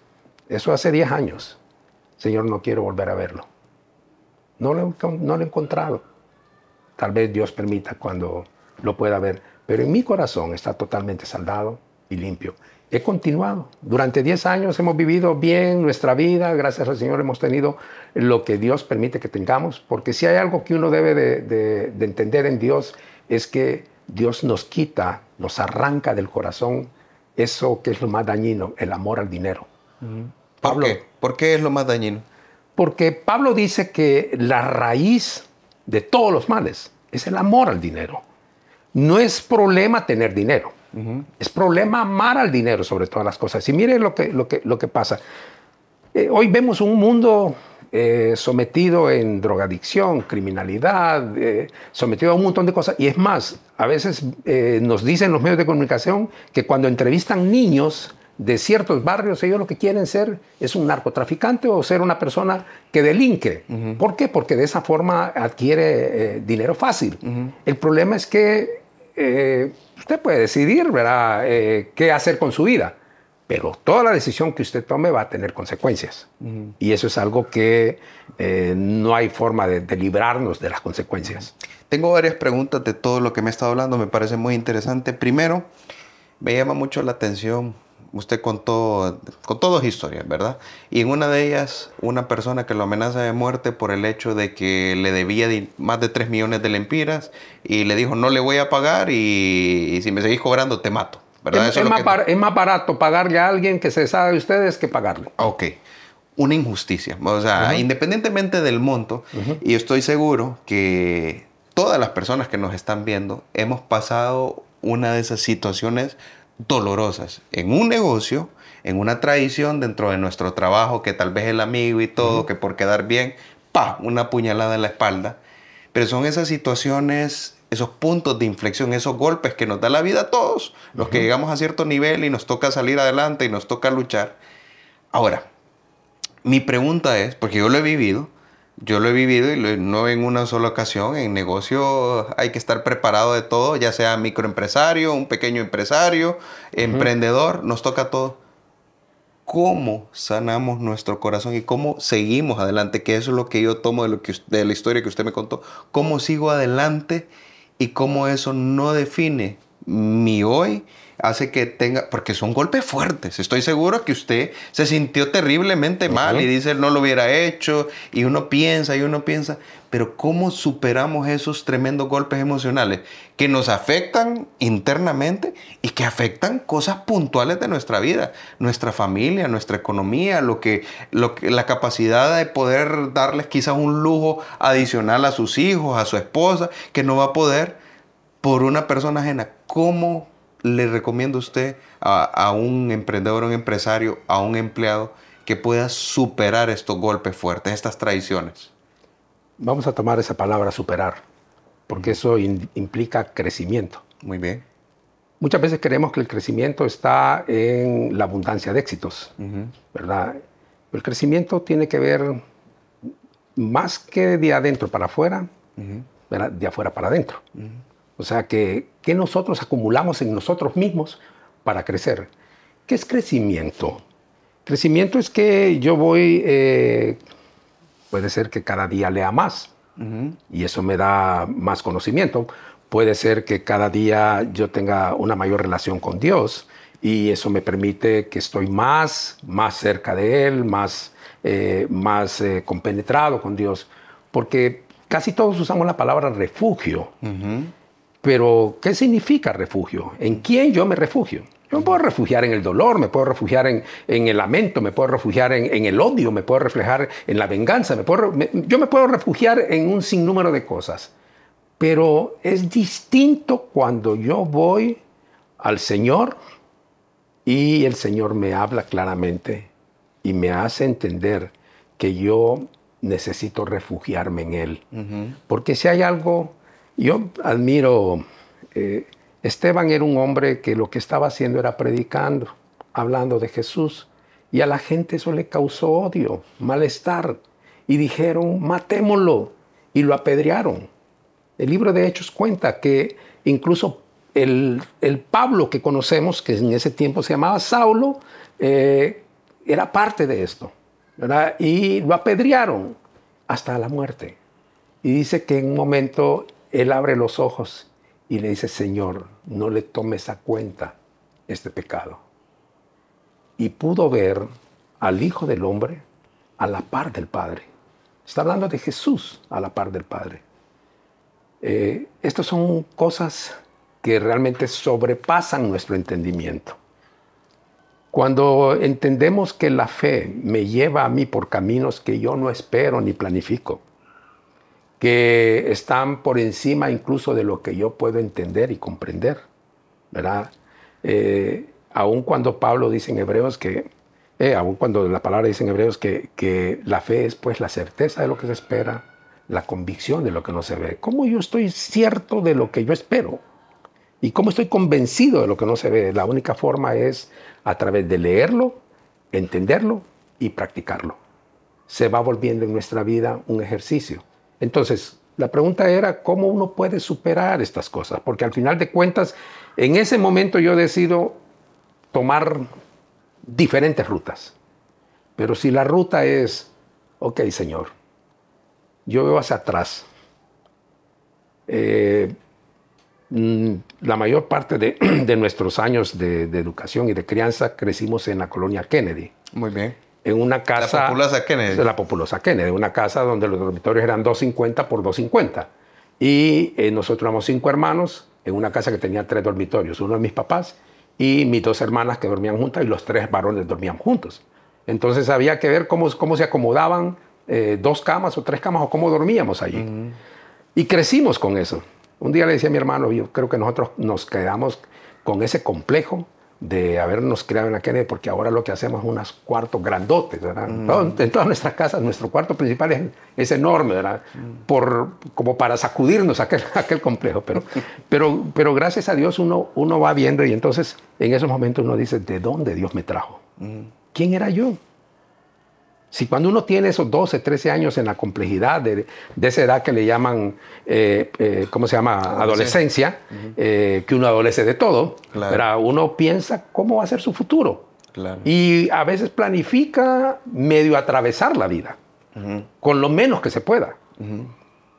Eso hace 10 años. Señor, no quiero volver a verlo. No lo he encontrado. Tal vez Dios permita cuando lo pueda ver. Pero en mi corazón está totalmente saldado y limpio. He continuado. Durante 10 años hemos vivido bien nuestra vida. Gracias al Señor hemos tenido lo que Dios permite que tengamos. Porque si hay algo que uno debe de entender en Dios, es que Dios nos quita, nos arranca del corazón eso que es lo más dañino, el amor al dinero. ¿Por qué? ¿Por qué es lo más dañino? Porque Pablo dice que la raíz de todos los males es el amor al dinero. No es problema tener dinero. Es problema amar al dinero sobre todas las cosas. Y mire lo que pasa. Hoy vemos un mundo sometido en drogadicción, criminalidad, sometido a un montón de cosas. Y es más, a veces nos dicen los medios de comunicación que cuando entrevistan niños de ciertos barrios, ellos lo que quieren ser es un narcotraficante o ser una persona que delinque. ¿Por qué? Porque de esa forma adquiere dinero fácil. El problema es que usted puede decidir, ¿verdad?, qué hacer con su vida, pero toda la decisión que usted tome va a tener consecuencias. Y eso es algo que no hay forma de librarnos de las consecuencias. Tengo varias preguntas de todo lo que me ha estado hablando, me parece muy interesante. Primero, me llama mucho la atención usted contó dos historias, ¿verdad? Y en una de ellas, una persona que lo amenaza de muerte por el hecho de que le debía más de 3 millones de lempiras y le dijo, no le voy a pagar y si me seguís cobrando, te mato, ¿verdad? Eso Es más barato pagarle a alguien que se sabe de ustedes que pagarle. Ok. Una injusticia. O sea, independientemente del monto, y estoy seguro que todas las personas que nos están viendo hemos pasado una de esas situaciones dolorosas en un negocio, en una tradición dentro de nuestro trabajo, que tal vez el amigo y todo, que por quedar bien, ¡pa!, una puñalada en la espalda. Pero son esas situaciones, esos puntos de inflexión, esos golpes que nos da la vida a todos, los que llegamos a cierto nivel y nos toca salir adelante y nos toca luchar. Ahora, mi pregunta es, porque yo lo he vivido y no en una sola ocasión. En negocio hay que estar preparado de todo, ya sea microempresario, un pequeño empresario, emprendedor, nos toca todo. ¿Cómo sanamos nuestro corazón y cómo seguimos adelante? Que eso es lo que yo tomo de la historia que usted me contó. ¿Cómo sigo adelante y cómo eso no define mi hoy? Hace que tenga, porque son golpes fuertes. Estoy seguro que usted se sintió terriblemente mal y dice, no lo hubiera hecho, y uno piensa, pero ¿cómo superamos esos tremendos golpes emocionales que nos afectan internamente y que afectan cosas puntuales de nuestra vida, nuestra familia, nuestra economía, la capacidad de poder darles quizás un lujo adicional a sus hijos, a su esposa, que no va a poder por una persona ajena? ¿Cómo le recomienda usted a un emprendedor, a un empresario, a un empleado que pueda superar estos golpes fuertes, estas traiciones? Vamos a tomar esa palabra superar, porque eso implica crecimiento. Muy bien. Muchas veces creemos que el crecimiento está en la abundancia de éxitos, ¿verdad? El crecimiento tiene que ver más que de adentro para afuera, ¿verdad?, de afuera para adentro. O sea, que nosotros acumulamos en nosotros mismos para crecer. ¿Qué es crecimiento? Crecimiento es que yo voy, puede ser que cada día lea más y eso me da más conocimiento. Puede ser que cada día yo tenga una mayor relación con Dios y eso me permite que estoy más cerca de Él, más compenetrado con Dios. Porque casi todos usamos la palabra refugio. Pero, ¿qué significa refugio? ¿En quién yo me refugio? Yo me puedo refugiar en el dolor, me puedo refugiar en el lamento, me puedo refugiar en el odio, me puedo refugiar en la venganza, yo me puedo refugiar en un sinnúmero de cosas. Pero es distinto cuando yo voy al Señor y el Señor me habla claramente y me hace entender que yo necesito refugiarme en Él. Porque si hay algo... Yo admiro, Esteban era un hombre que lo que estaba haciendo era predicando, hablando de Jesús, y a la gente eso le causó odio, malestar, y dijeron, matémoslo, y lo apedrearon. El libro de Hechos cuenta que incluso el Pablo que conocemos, que en ese tiempo se llamaba Saulo, era parte de esto, ¿verdad? Y lo apedrearon hasta la muerte. Y dice que en un momento él abre los ojos y le dice, Señor, no le tomes a cuenta este pecado. Y pudo ver al Hijo del Hombre a la par del Padre. Está hablando de Jesús a la par del Padre. Estas son cosas que realmente sobrepasan nuestro entendimiento. Cuando entendemos que la fe me lleva a mí por caminos que yo no espero ni planifico, que están por encima incluso de lo que yo puedo entender y comprender, ¿verdad? Aun cuando Pablo dice en Hebreos aun cuando la palabra dice en Hebreos que la fe es pues la certeza de lo que se espera, la convicción de lo que no se ve. ¿Cómo yo estoy cierto de lo que yo espero? ¿Y cómo estoy convencido de lo que no se ve? La única forma es a través de leerlo, entenderlo y practicarlo. Se va volviendo en nuestra vida un ejercicio. Entonces, la pregunta era cómo uno puede superar estas cosas, porque al final de cuentas, en ese momento yo decido tomar diferentes rutas. Pero si la ruta es, ok, Señor, yo veo hacia atrás, la mayor parte de nuestros años de educación y de crianza crecimos en la colonia Kennedy. Muy bien. En una casa... La populosa Kennedy. La populosa Kennedy, una casa donde los dormitorios eran 250 por 250. Y nosotros éramos 5 hermanos en una casa que tenía 3 dormitorios. Uno de mis papás y mis 2 hermanas que dormían juntas y los 3 varones dormían juntos. Entonces había que ver cómo se acomodaban 2 camas o 3 camas o cómo dormíamos allí. Y crecimos con eso. Un día le decía a mi hermano, yo creo que nosotros nos quedamos con ese complejo de habernos criado en la Kennedy, porque ahora lo que hacemos es unos cuartos grandotes, ¿verdad? En todas nuestras casas, nuestro cuarto principal es enorme, ¿verdad? Como para sacudirnos aquel complejo. Pero gracias a Dios uno va viendo y entonces en esos momentos uno dice, ¿de dónde Dios me trajo? ¿Quién era yo? Si cuando uno tiene esos 12, 13 años en la complejidad de esa edad que le llaman, ¿cómo se llama? Adolescencia, que uno adolece de todo, claro. Uno piensa cómo va a ser su futuro. Claro. Y a veces planifica medio atravesar la vida, con lo menos que se pueda.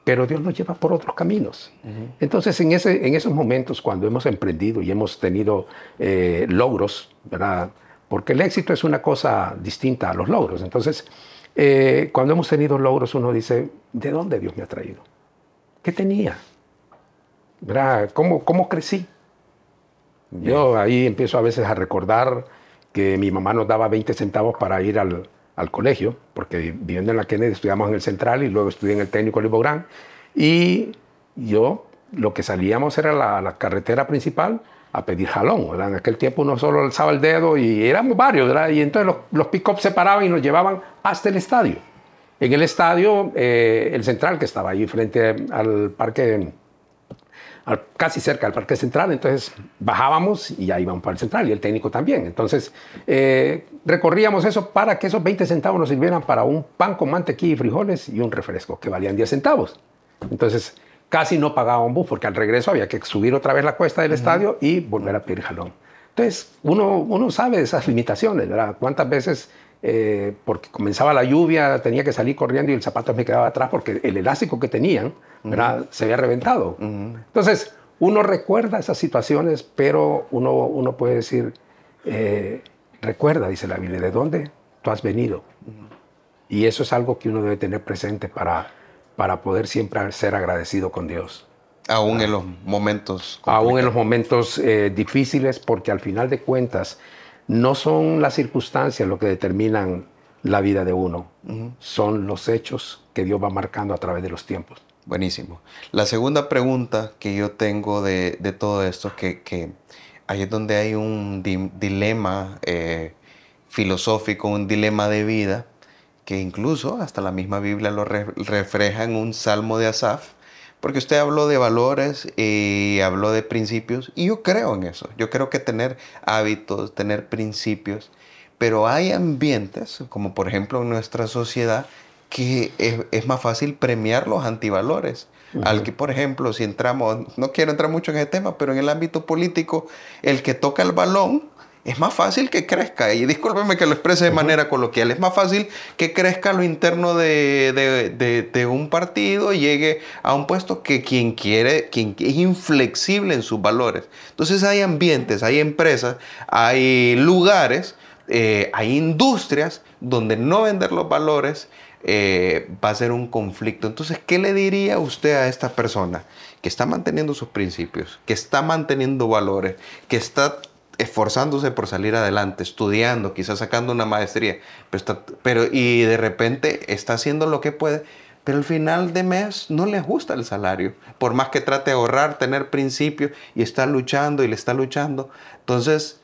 Pero Dios nos lleva por otros caminos. Entonces, en esos momentos, cuando hemos emprendido y hemos tenido logros, ¿verdad? Porque el éxito es una cosa distinta a los logros. Entonces, cuando hemos tenido logros, uno dice, ¿de dónde Dios me ha traído? ¿Qué tenía? ¿Verdad? ¿Cómo crecí? Bien. Yo ahí empiezo a veces a recordar que mi mamá nos daba 20 centavos para ir al colegio, porque viviendo en la Kennedy estudiamos en el Central y luego estudié en el Técnico Olivo Gran. Y yo, lo que salíamos era la carretera principal a pedir jalón, ¿verdad? En aquel tiempo uno solo alzaba el dedo y éramos varios, ¿verdad? Y entonces los pick-ups se paraban y nos llevaban hasta el estadio. En el estadio, el Central, que estaba ahí frente al parque, casi cerca del Parque Central, entonces bajábamos y ya íbamos para el Central y el Técnico también. Entonces recorríamos eso para que esos 20 centavos nos sirvieran para un pan con mantequilla y frijoles y un refresco que valían 10 centavos. Entonces casi no pagaba un bus, porque al regreso había que subir otra vez la cuesta del estadio y volver a pedir jalón. Entonces, uno sabe de esas limitaciones, ¿verdad? Cuántas veces, porque comenzaba la lluvia, tenía que salir corriendo y el zapato me quedaba atrás porque el elástico que tenían, ¿verdad? Se había reventado. Entonces, uno recuerda esas situaciones, pero uno puede decir, recuerda, dice la Biblia, ¿de dónde tú has venido? Y eso es algo que uno debe tener presente para poder siempre ser agradecido con Dios. Aún en los momentos complicados. Aún en los momentos difíciles, porque al final de cuentas no son las circunstancias lo que determinan la vida de uno, son los hechos que Dios va marcando a través de los tiempos. Buenísimo. La segunda pregunta que yo tengo de todo esto, que ahí es donde hay un dilema filosófico, un dilema de vida, que incluso hasta la misma Biblia lo refleja en un salmo de Asaf, porque usted habló de valores y habló de principios, y yo creo en eso. Yo creo que tener hábitos, tener principios, pero hay ambientes, como por ejemplo en nuestra sociedad, que es más fácil premiar los antivalores. Al que, por ejemplo, si entramos, no quiero entrar mucho en ese tema, pero en el ámbito político, el que toca el balón, es más fácil que crezca, y discúlpeme que lo exprese de manera coloquial, es más fácil que crezca a lo interno de un partido y llegue a un puesto que quien es inflexible en sus valores. Entonces hay ambientes, hay empresas, hay lugares, hay industrias donde no vender los valores va a ser un conflicto. Entonces, ¿qué le diría usted a esta persona que está manteniendo sus principios, que está manteniendo valores, que está esforzándose por salir adelante, estudiando, quizás sacando una maestría, y de repente está haciendo lo que puede, pero al final de mes no le ajusta el salario, por más que trate de ahorrar, tener principios, y está luchando y le está luchando? Entonces,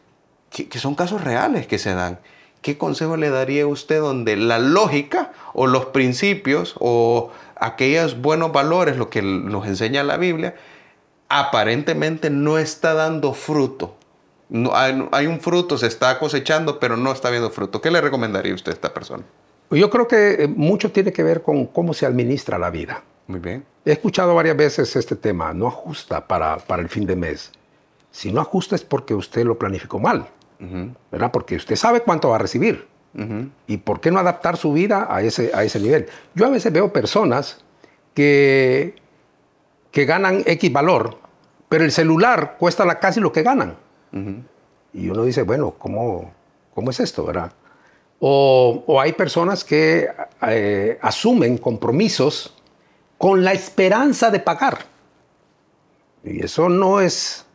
que son casos reales que se dan. ¿Qué consejo le daría a usted donde la lógica o los principios o aquellos buenos valores, lo que nos enseña la Biblia, aparentemente no está dando fruto? No, hay un fruto, se está cosechando, pero no está viendo fruto. ¿Qué le recomendaría usted a esta persona? Yo creo que mucho tiene que ver con cómo se administra la vida. Muy bien. He escuchado varias veces este tema, no ajusta para el fin de mes. Si no ajusta es porque usted lo planificó mal, ¿verdad? Porque usted sabe cuánto va a recibir. ¿Y por qué no adaptar su vida a ese nivel? Yo a veces veo personas que ganan X valor pero el celular cuesta casi lo que ganan. Y uno dice, bueno, ¿cómo es esto, verdad? O hay personas que asumen compromisos con la esperanza de pagar. Y eso no es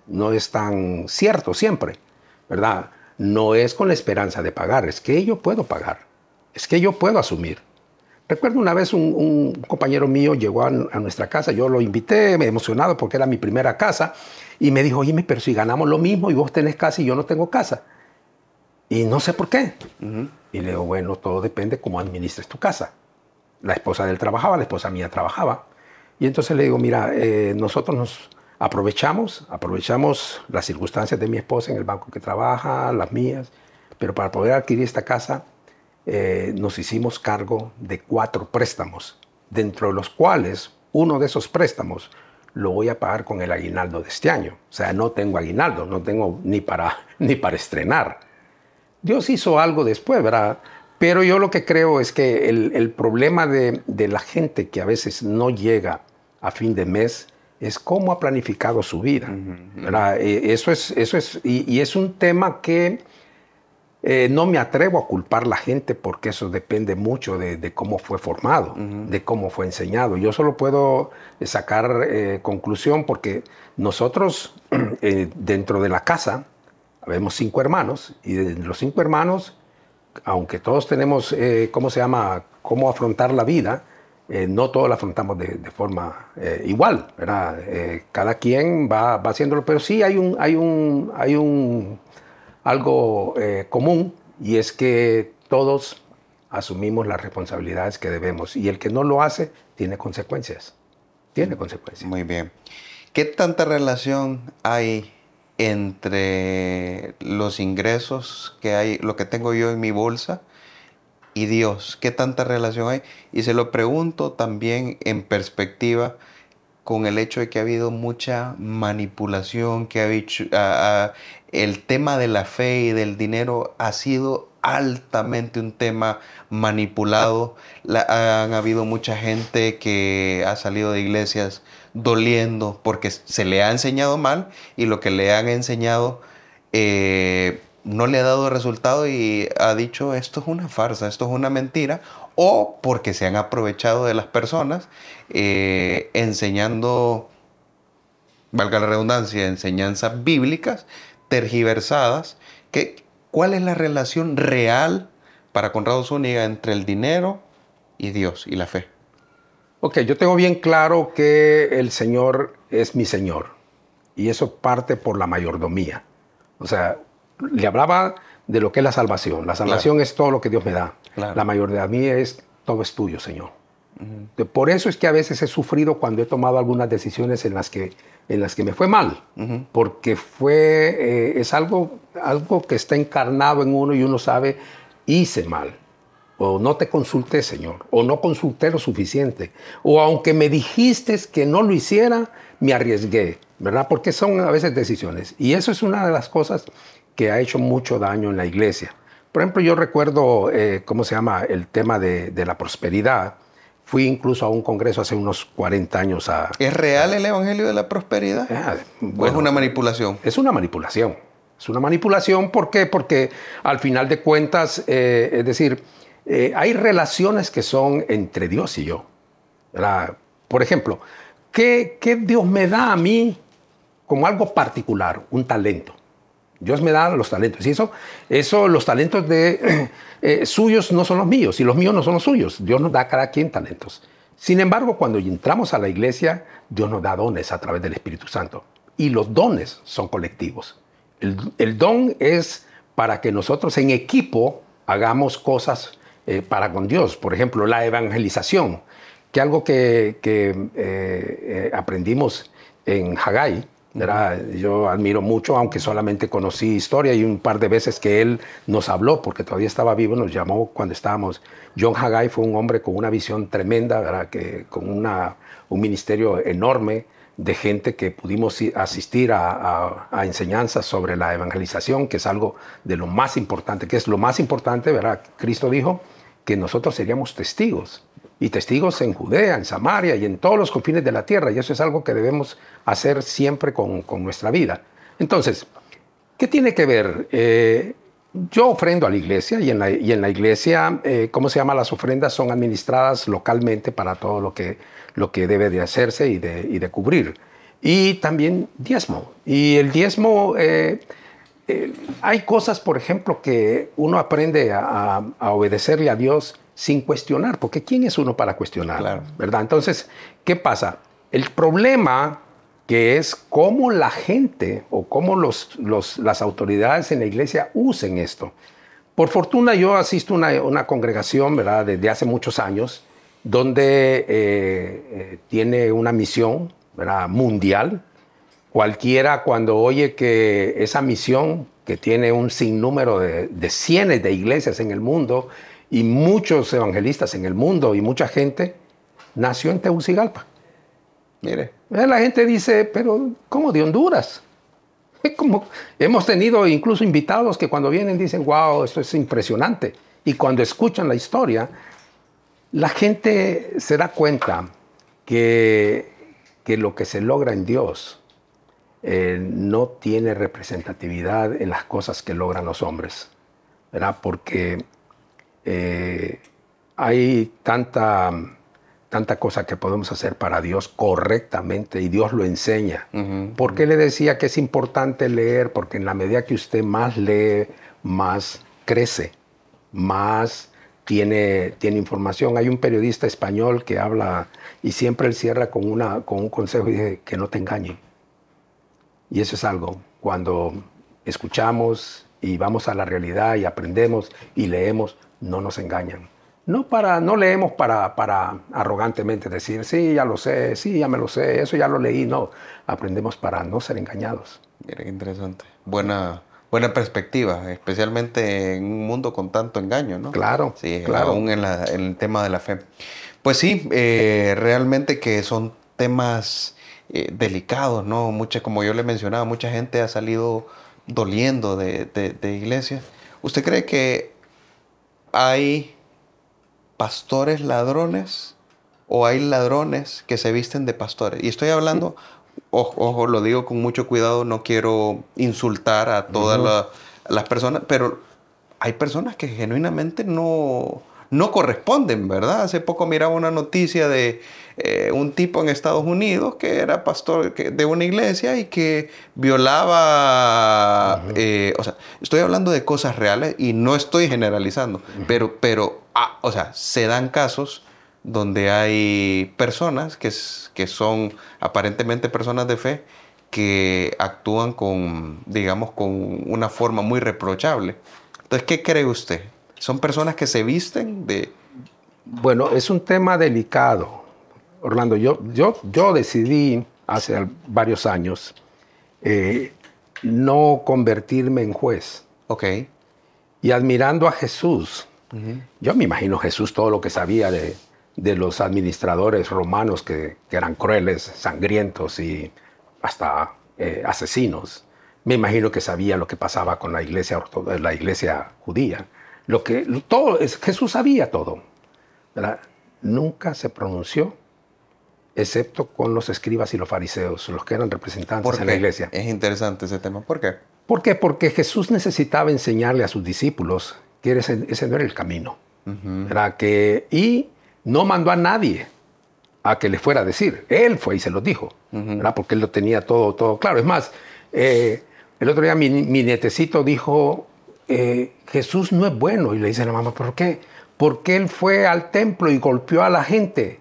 tan cierto siempre, ¿verdad? No es con la esperanza de pagar, es que yo puedo pagar, es que yo puedo asumir. Recuerdo una vez un compañero mío llegó a nuestra casa, yo lo invité, me emocionado porque era mi primera casa, y me dijo, oye, pero si ganamos lo mismo y vos tenés casa y yo no tengo casa. Y no sé por qué. Y le digo, bueno, todo depende cómo administres tu casa. La esposa de él trabajaba, la esposa mía trabajaba. Y entonces le digo, mira, nosotros nos aprovechamos las circunstancias de mi esposa en el banco que trabaja, las mías, pero para poder adquirir esta casa nos hicimos cargo de 4 préstamos, dentro de los cuales uno de esos préstamos lo voy a pagar con el aguinaldo de este año. O sea, no tengo aguinaldo, no tengo ni para estrenar. Dios hizo algo después, ¿verdad? Pero yo lo que creo es que el problema de la gente que a veces no llega a fin de mes es cómo ha planificado su vida, ¿verdad? Eso es un tema que no me atrevo a culpar a la gente porque eso depende mucho de cómo fue formado, de cómo fue enseñado. Yo solo puedo sacar conclusión porque nosotros dentro de la casa habemos 5 hermanos y de los 5 hermanos, aunque todos tenemos, cómo afrontar la vida, no todos la afrontamos de forma igual, ¿verdad? Cada quien va haciéndolo, pero sí hay algo común, y es que todos asumimos las responsabilidades que debemos, y el que no lo hace tiene consecuencias. Tiene consecuencias. Muy bien. ¿Qué tanta relación hay entre los ingresos que hay, lo que tengo yo en mi bolsa, y Dios? ¿Qué tanta relación hay? Y se lo pregunto también en perspectiva con el hecho de que ha habido mucha manipulación, que el tema de la fe y del dinero ha sido altamente un tema manipulado. Han habido mucha gente que ha salido de iglesias doliendo porque se le ha enseñado mal, y lo que le han enseñado no le ha dado resultado, y ha dicho, esto es una farsa, esto es una mentira, o porque se han aprovechado de las personas enseñando, valga la redundancia, enseñanzas bíblicas tergiversadas. ¿Cuál es la relación real para Conrado Zúñiga entre el dinero y Dios y la fe? Ok, yo tengo bien claro que el Señor es mi Señor, y eso parte por la mayordomía. O sea, le hablaba de lo que es la salvación. La salvación es todo lo que Dios me da. La mayordomía es todo es tuyo, Señor. Por eso es que a veces he sufrido cuando he tomado algunas decisiones en las que me fue mal, porque es algo que está encarnado en uno, y uno sabe, hice mal, o no te consulté, Señor, o no consulté lo suficiente, o aunque me dijiste que no lo hiciera, me arriesgué, ¿verdad? Porque son a veces decisiones, y eso es una de las cosas que ha hecho mucho daño en la iglesia. Por ejemplo, yo recuerdo, el tema de la prosperidad. Fui incluso a un congreso hace unos 40 años. ¿Es real el evangelio de la prosperidad? ¿O es una manipulación? Es una manipulación. Es una manipulación, ¿por qué? Porque al final de cuentas, es decir, hay relaciones que son entre Dios y yo, ¿verdad? Por ejemplo, ¿qué Dios me da a mí como algo particular? Un talento. Dios me da los talentos. Y eso los talentos suyos no son los míos, y los míos no son los suyos. Dios nos da a cada quien talentos. Sin embargo, cuando entramos a la iglesia, Dios nos da dones a través del Espíritu Santo. Y los dones son colectivos. El don es para que nosotros en equipo hagamos cosas para con Dios. Por ejemplo, la evangelización, que algo que aprendimos en Haggai, ¿verdad? Yo admiro mucho, aunque solamente conocí historia, y un par de veces que él nos habló, porque todavía estaba vivo, nos llamó cuando estábamos. John Haggai fue un hombre con una visión tremenda, ¿verdad? Con un ministerio enorme de gente que pudimos asistir a enseñanzas sobre la evangelización, que es algo de lo más importante, ¿verdad? Cristo dijo que nosotros seríamos testigos y testigos en Judea, en Samaria y en todos los confines de la tierra. Y eso es algo que debemos hacer siempre con nuestra vida. Entonces, ¿qué tiene que ver? Yo ofrendo a la iglesia y en la iglesia, ¿cómo se llama? Las ofrendas son administradas localmente para todo lo que debe de hacerse y de cubrir. Y también diezmo. Y el diezmo, hay cosas, por ejemplo, que uno aprende a obedecerle a Dios sin cuestionar, porque ¿quién es uno para cuestionar? Claro. ¿Verdad? Entonces, ¿qué pasa? El problema que es cómo la gente o cómo las autoridades en la iglesia usen esto. Por fortuna yo asisto a una congregación, ¿verdad?, desde hace muchos años, donde tiene una misión, ¿verdad?, mundial. Cualquiera cuando oye que esa misión, que tiene un sinnúmero de cientos de iglesias en el mundo y muchos evangelistas en el mundo y mucha gente, nació en Tegucigalpa. Mire. La gente dice, pero ¿cómo de Honduras? Como, hemos tenido incluso invitados que cuando vienen dicen, wow, esto es impresionante. Y cuando escuchan la historia, la gente se da cuenta que lo que se logra en Dios no tiene representatividad en las cosas que logran los hombres, ¿verdad? Porque hay tanta cosa que podemos hacer para Dios correctamente y Dios lo enseña. ¿Por qué le decía que es importante leer? Porque en la medida que usted más lee, más crece, más tiene información. Hay un periodista español que habla y siempre él cierra con un consejo y dice que no te engañen. Y eso es algo, cuando escuchamos y vamos a la realidad y aprendemos y leemos, no nos engañan. No leemos para arrogantemente decir, sí, ya lo sé, sí, ya me lo sé, eso ya lo leí. No, aprendemos para no ser engañados. Mira qué interesante. Buena perspectiva, especialmente en un mundo con tanto engaño, ¿no? Claro, sí, claro. Aún en el tema de la fe. Pues sí, realmente que son temas delicados, ¿no? Como yo le mencionaba, mucha gente ha salido doliendo de iglesia. ¿Usted cree que hay pastores ladrones o hay ladrones que se visten de pastores? Y estoy hablando, ojo, lo digo con mucho cuidado, no quiero insultar a todas las personas, pero hay personas que genuinamente no corresponden, ¿verdad? Hace poco miraba una noticia de un tipo en Estados Unidos que era pastor de una iglesia y que violaba, o sea, estoy hablando de cosas reales y no estoy generalizando, pero o sea, se dan casos donde hay personas que son aparentemente personas de fe que actúan con, digamos, con una forma muy reprochable. Entonces, ¿qué cree usted? ¿Son personas que se visten de...? Bueno, es un tema delicado, Orlando. Yo decidí hace varios años no convertirme en juez. Ok. Y admirando a Jesús, yo me imagino Jesús todo lo que sabía de los administradores romanos que eran crueles, sangrientos y hasta asesinos. Me imagino que sabía lo que pasaba con la iglesia judía. Jesús sabía todo, ¿verdad? Nunca se pronunció, excepto con los escribas y los fariseos, los que eran representantes en la iglesia. Es interesante ese tema. ¿Por qué? ¿Por qué? Porque Jesús necesitaba enseñarle a sus discípulos que ese no era el camino, ¿verdad? Y no mandó a nadie a que le fuera a decir. Él fue y se lo dijo, ¿verdad? Porque él lo tenía todo claro. Es más, el otro día mi nietecito dijo, Jesús no es bueno. Y le dice a la mamá, ¿por qué? Porque él fue al templo y golpeó a la gente.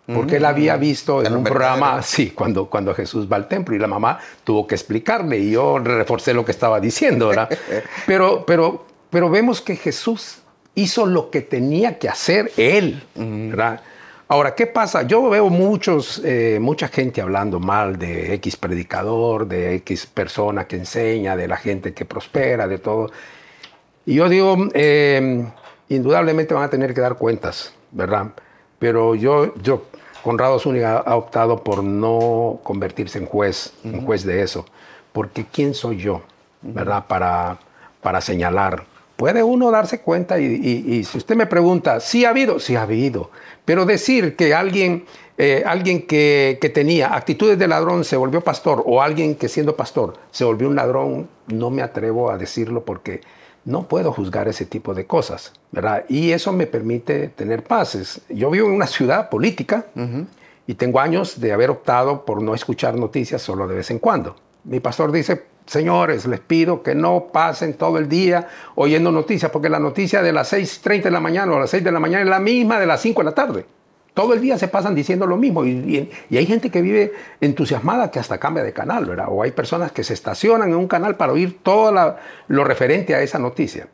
Porque él había visto en un programa, sí, cuando Jesús va al templo y la mamá tuvo que explicarle y yo reforcé lo que estaba diciendo, ¿verdad? pero vemos que Jesús hizo lo que tenía que hacer él, ¿verdad? Ahora, ¿qué pasa? Yo veo mucha gente hablando mal de X predicador, de X persona que enseña, de la gente que prospera, de todo. Y yo digo, indudablemente van a tener que dar cuentas, ¿verdad? Pero yo Conrado Zúñiga ha optado por no convertirse en juez de eso. Porque ¿quién soy yo, verdad? Para señalar puede uno darse cuenta y si usted me pregunta, ¿sí ha habido? Sí ha habido. Pero decir que alguien que tenía actitudes de ladrón se volvió pastor o alguien que siendo pastor se volvió un ladrón, no me atrevo a decirlo porque no puedo juzgar ese tipo de cosas, ¿verdad? Y eso me permite tener paces. Yo vivo en una ciudad política y tengo años de haber optado por no escuchar noticias solo de vez en cuando. Mi pastor dice, señores, les pido que no pasen todo el día oyendo noticias, porque la noticia de las 6:30 de la mañana o a las 6 de la mañana es la misma de las 5 de la tarde. Todo el día se pasan diciendo lo mismo y hay gente que vive entusiasmada que hasta cambia de canal, ¿verdad? O hay personas que se estacionan en un canal para oír todo lo referente a esa noticia.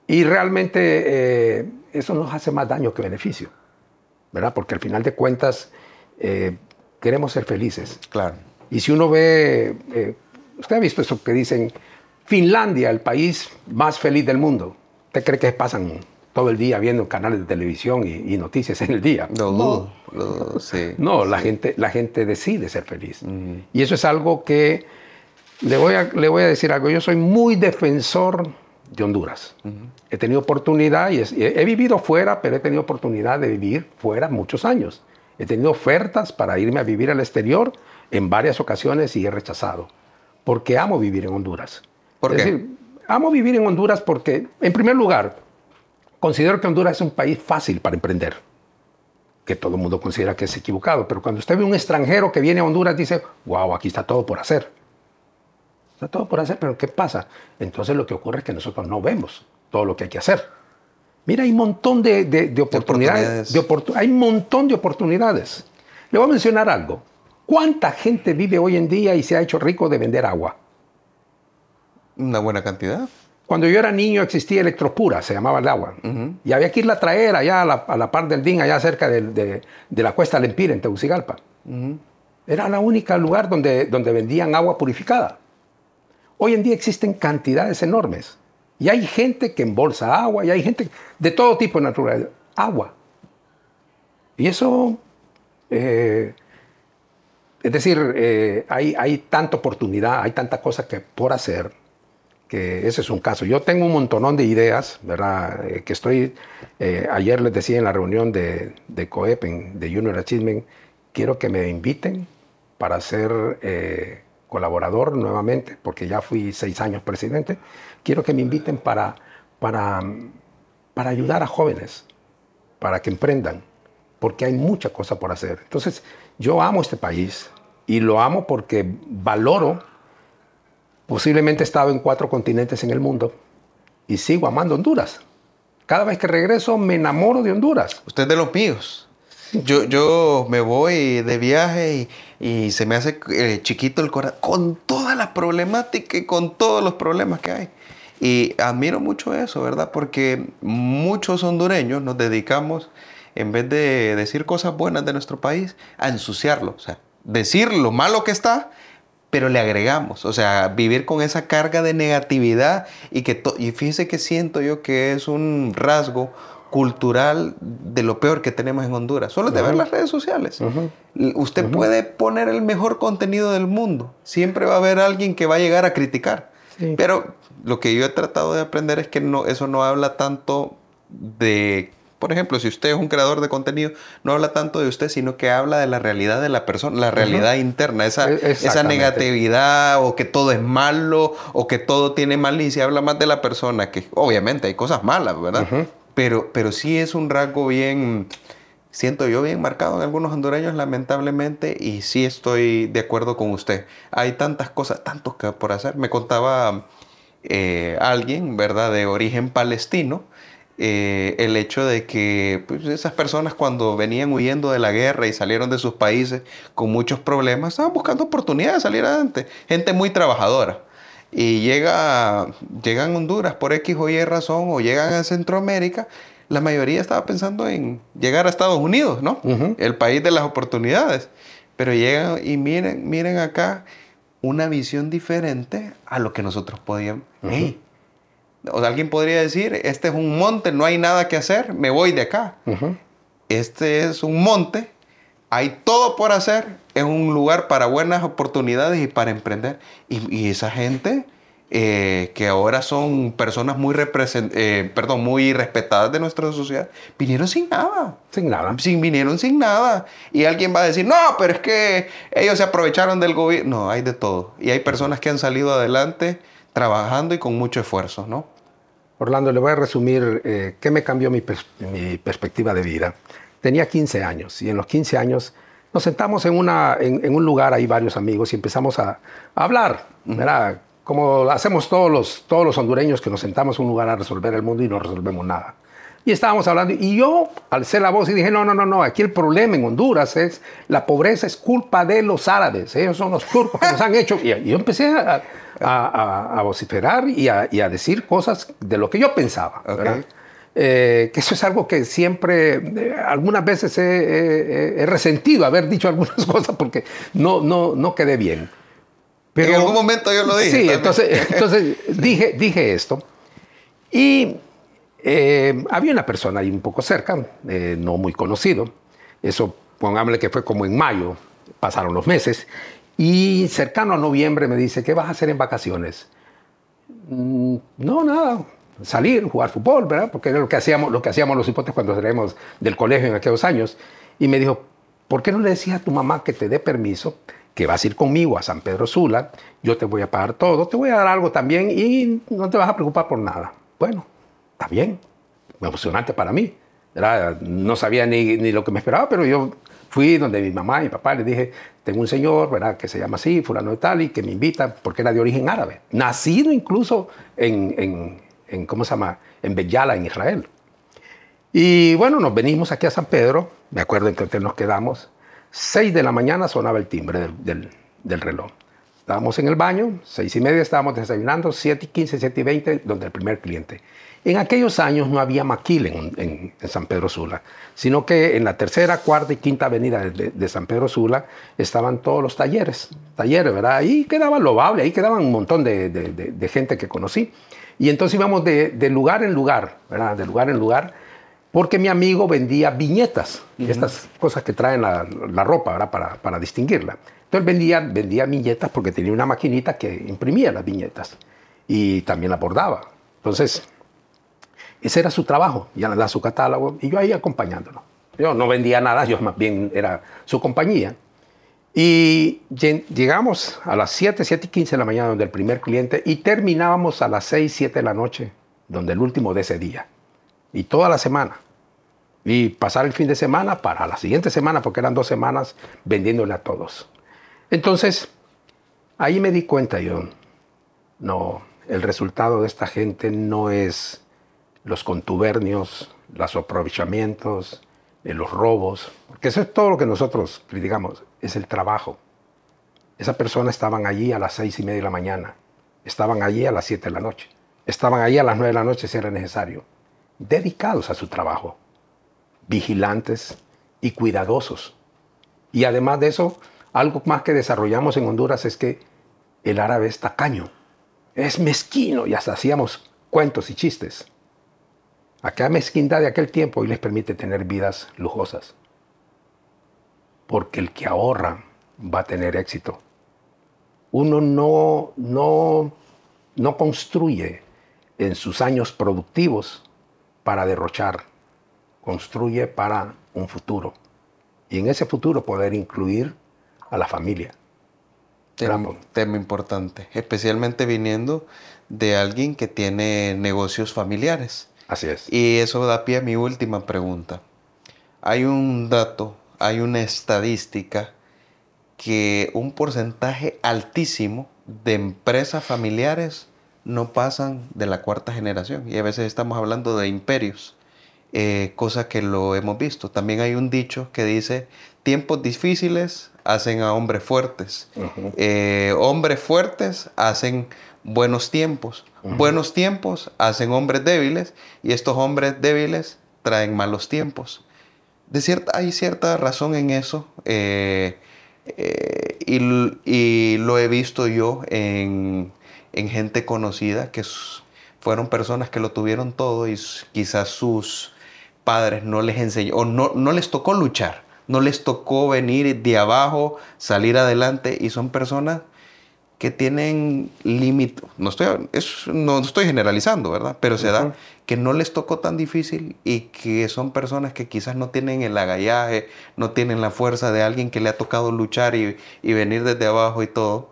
Y realmente eso nos hace más daño que beneficio, ¿verdad? Porque al final de cuentas queremos ser felices. Claro. Y si uno ve, usted ha visto eso que dicen, Finlandia, el país más feliz del mundo. ¿Usted cree que pasan todo el día viendo canales de televisión y noticias en el día? No, sí. No, sí. la gente decide ser feliz. Y eso es algo que, le voy a decir algo, yo soy muy defensor de Honduras. He tenido oportunidad y he vivido fuera, pero he tenido oportunidad de vivir fuera muchos años. He tenido ofertas para irme a vivir al exterior en varias ocasiones y he rechazado, porque amo vivir en Honduras. ¿Por qué? Es decir, amo vivir en Honduras porque, en primer lugar, considero que Honduras es un país fácil para emprender, que todo el mundo considera que es equivocado, pero cuando usted ve un extranjero que viene a Honduras, dice, wow, aquí está todo por hacer. Está todo por hacer, pero ¿qué pasa? Entonces lo que ocurre es que nosotros no vemos todo lo que hay que hacer. Mira, hay un montón de oportunidades. Hay un montón de oportunidades. Le voy a mencionar algo. ¿Cuánta gente vive hoy en día y se ha hecho rico de vender agua? Una buena cantidad. Cuando yo era niño existía Electropura, se llamaba el agua. Y había que irla a traer allá a la par del DIN, allá cerca de la Cuesta del Empire, en Tegucigalpa. Era la única lugar donde vendían agua purificada. Hoy en día existen cantidades enormes. Y hay gente que embolsa agua, y hay gente de todo tipo de naturaleza. Agua. Y eso... es decir, hay tanta oportunidad, hay tanta cosa por hacer, que ese es un caso. Yo tengo un montonón de ideas, ¿verdad? Que estoy, ayer les decía en la reunión de COEP, de Junior Achievement, quiero que me inviten para ser colaborador nuevamente, porque ya fui 6 años presidente. Quiero que me inviten para ayudar a jóvenes, para que emprendan, porque hay mucha cosa por hacer. Entonces, yo amo este país y lo amo porque valoro. Posiblemente he estado en 4 continentes en el mundo y sigo amando Honduras. Cada vez que regreso me enamoro de Honduras. Usted es de los míos. Yo me voy de viaje y se me hace chiquito el corazón con toda la problemática y con todos los problemas que hay. Y admiro mucho eso, ¿verdad? Porque muchos hondureños nos dedicamos, en vez de decir cosas buenas de nuestro país, a ensuciarlo. O sea, decir lo malo que está, pero le agregamos. O sea, vivir con esa carga de negatividad y fíjese que siento yo que es un rasgo cultural de lo peor que tenemos en Honduras. Solo es de ver las redes sociales. Usted puede poner el mejor contenido del mundo. Siempre va a haber alguien que va a llegar a criticar. Sí. Pero lo que yo he tratado de aprender es que eso no habla tanto de... Por ejemplo, si usted es un creador de contenido, no habla tanto de usted, sino que habla de la realidad de la persona, la realidad interna, esa negatividad o que todo es malo o que todo tiene malicia. Habla más de la persona, que obviamente hay cosas malas, ¿verdad? Pero sí es un rasgo bien, siento yo, bien marcado en algunos hondureños, lamentablemente, y sí estoy de acuerdo con usted. Hay tantas cosas, tantos que por hacer. Me contaba alguien, ¿verdad?, de origen palestino, el hecho de que pues, esas personas cuando venían huyendo de la guerra y salieron de sus países con muchos problemas, estaban buscando oportunidades de salir adelante. Gente muy trabajadora. Y llegan a Honduras por X o Y razón, o llegan a Centroamérica, la mayoría estaba pensando en llegar a Estados Unidos, ¿no? El país de las oportunidades. Pero llegan y miren acá una visión diferente a lo que nosotros podíamos. Hey, o sea, alguien podría decir, este es un monte, no hay nada que hacer, me voy de acá. Este es un monte, hay todo por hacer, es un lugar para buenas oportunidades y para emprender. Y esa gente que ahora son personas muy, muy respetadas de nuestra sociedad, vinieron sin nada. Sin nada. Vinieron sin nada. Y alguien va a decir, no, pero es que ellos se aprovecharon del gobierno. No, hay de todo. Y hay personas que han salido adelante trabajando y con mucho esfuerzo, ¿no? Orlando, le voy a resumir qué me cambió mi perspectiva de vida. Tenía 15 años y en los 15 años nos sentamos en un lugar, hay varios amigos, y empezamos a hablar, ¿verdad? Como hacemos todos los hondureños, que nos sentamos en un lugar a resolver el mundo y no resolvemos nada. Y estábamos hablando y yo alcé la voz y dije, no, aquí el problema en Honduras es la pobreza, es culpa de los árabes, ellos son los turcos que nos han hecho. Y yo empecé a vociferar y a decir cosas de lo que yo pensaba, ¿verdad? Que eso es algo que siempre, algunas veces he resentido haber dicho algunas cosas porque no quedé bien. Pero, en algún momento yo lo dije. Sí, entonces dije esto. Y había una persona ahí un poco cerca, no muy conocido. Eso, pongámosle que fue como en mayo, pasaron los meses. Y cercano a noviembre me dice, ¿qué vas a hacer en vacaciones? No, nada. Salir, jugar fútbol, ¿verdad? Porque era lo que hacíamos los hipotes cuando salíamos del colegio en aquellos años. Y me dijo, ¿por qué no le decías a tu mamá que te dé permiso, que vas a ir conmigo a San Pedro Sula, yo te voy a pagar todo, te voy a dar algo también y no te vas a preocupar por nada? Bueno, está bien, emocionante para mí, ¿verdad? No sabía ni lo que me esperaba, pero yo fui donde mi mamá y mi papá, les dije, tengo un señor, ¿verdad?, que se llama así, fulano de tal, y que me invita, porque era de origen árabe, nacido incluso ¿cómo se llama?, en Beyala, en Israel. Y bueno, nos venimos aquí a San Pedro, me acuerdo en que hotel nos quedamos, 6 de la mañana sonaba el timbre del reloj. Estábamos en el baño, 6:30 estábamos desayunando, 7:15, 7:20, donde el primer cliente. En aquellos años no había maquil en San Pedro Sula, sino que en la tercera, cuarta y quinta avenida de San Pedro Sula estaban todos los talleres, ¿verdad? Ahí quedaba Loable, ahí quedaban un montón de gente que conocí. Y entonces íbamos de lugar en lugar, ¿verdad? De lugar en lugar, porque mi amigo vendía viñetas, estas cosas que traen la ropa, ¿verdad?, para distinguirla. Entonces vendía viñetas porque tenía una maquinita que imprimía las viñetas y también las bordaba. Entonces, ese era su trabajo, ya le da su catálogo y yo ahí acompañándolo. Yo no vendía nada, yo más bien era su compañía. Y llegamos a las 7:15 de la mañana donde el primer cliente y terminábamos a las 6, 7 de la noche, donde el último de ese día. Y toda la semana. Y pasar el fin de semana para la siguiente semana, porque eran 2 semanas vendiéndole a todos. Entonces, ahí me di cuenta yo, no, el resultado de esta gente no es los contubernios, los aprovechamientos, los robos, porque eso es todo lo que nosotros criticamos, es el trabajo. Esas personas estaban allí a las 6:30 de la mañana, estaban allí a las 7 de la noche, estaban allí a las 9 de la noche si era necesario, dedicados a su trabajo, vigilantes y cuidadosos. Y además de eso, algo más que desarrollamos en Honduras es que el árabe es tacaño, es mezquino y hasta hacíamos cuentos y chistes. Aquella mezquindad de aquel tiempo hoy les permite tener vidas lujosas. Porque el que ahorra va a tener éxito. Uno no construye en sus años productivos para derrochar. Construye para un futuro. Y en ese futuro poder incluir a la familia. Tema importante, especialmente viniendo de alguien que tiene negocios familiares. Así es. Y eso da pie a mi última pregunta. Hay un dato, hay una estadística que un porcentaje altísimo de empresas familiares no pasan de la 4ª generación. Y a veces estamos hablando de imperios, cosa que lo hemos visto. También hay un dicho que dice, tiempos difíciles hacen a hombres fuertes. Hombres fuertes hacen buenos tiempos. Buenos tiempos hacen hombres débiles y estos hombres débiles traen malos tiempos. Hay cierta razón en eso y lo he visto yo en gente conocida que fueron personas que lo tuvieron todo y quizás sus padres no les enseñó o no les tocó luchar, no les tocó venir de abajo, salir adelante y son personas que tienen límite, no estoy generalizando, ¿verdad? Pero se da que no les tocó tan difícil y que son personas que quizás no tienen el agallaje, no tienen la fuerza de alguien que le ha tocado luchar y venir desde abajo y todo.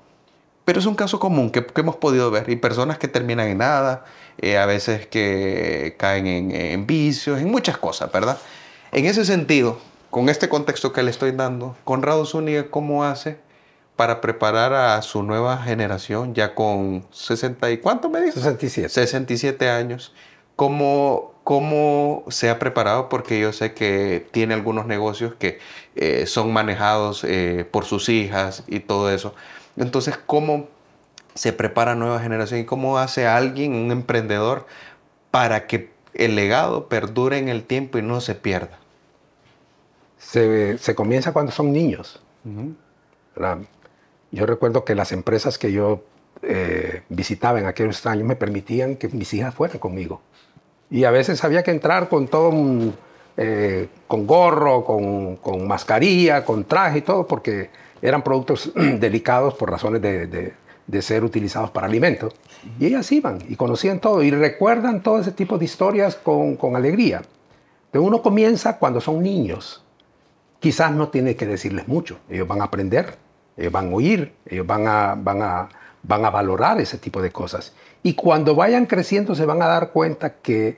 Pero es un caso común que hemos podido ver. Y personas que terminan en nada, a veces que caen en vicios, en muchas cosas, ¿verdad? En ese sentido, con este contexto que le estoy dando, Conrado Zúñiga, ¿cómo hace para preparar a su nueva generación, ya con 60 y cuánto me dijo? 67. 67 años. ¿Cómo se ha preparado? Porque yo sé que tiene algunos negocios que son manejados por sus hijas y todo eso. Entonces, ¿cómo se prepara a nueva generación y cómo hace alguien, un emprendedor, para que el legado perdure en el tiempo y no se pierda? Se comienza cuando son niños. ¿Verdad? Yo recuerdo que las empresas que yo visitaba en aquellos años me permitían que mis hijas fueran conmigo. Y a veces había que entrar con todo con gorro, con mascarilla, con traje y todo, porque eran productos delicados por razones de ser utilizados para alimentos. Y ellas iban y conocían todo y recuerdan todo ese tipo de historias con alegría. Pero uno comienza cuando son niños. Quizás no tiene que decirles mucho. Ellos van a aprender, ellos van a oír, ellos van a valorar ese tipo de cosas. Y cuando vayan creciendo se van a dar cuenta que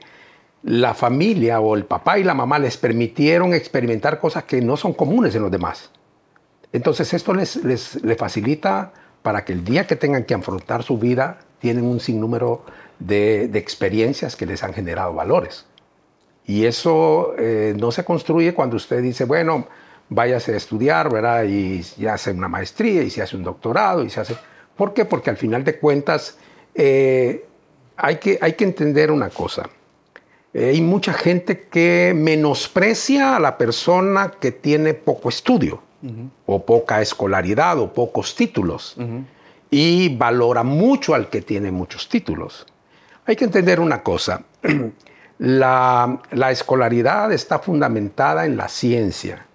la familia o el papá y la mamá les permitieron experimentar cosas que no son comunes en los demás. Entonces esto les facilita para que el día que tengan que afrontar su vida tienen un sinnúmero de experiencias que les han generado valores. Y eso no se construye cuando usted dice, bueno, váyase a estudiar, ¿verdad? Y ya hace una maestría y se hace un doctorado y se hace... ¿Por qué? Porque al final de cuentas hay que entender una cosa. Hay mucha gente que menosprecia a la persona que tiene poco estudio, o poca escolaridad, o pocos títulos, y valora mucho al que tiene muchos títulos. Hay que entender una cosa. La escolaridad está fundamentada en la ciencia,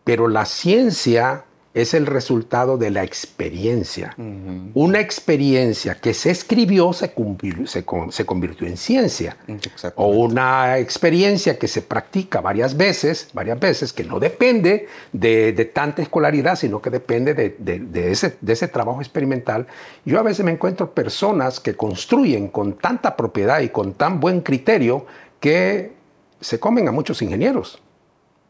pero la ciencia es el resultado de la experiencia. Una experiencia que se escribió se convirtió en ciencia. O una experiencia que se practica varias veces, que no depende de tanta escolaridad, sino que depende de ese trabajo experimental. Yo a veces me encuentro personas que construyen con tanta propiedad y con tan buen criterio que se comen a muchos ingenieros,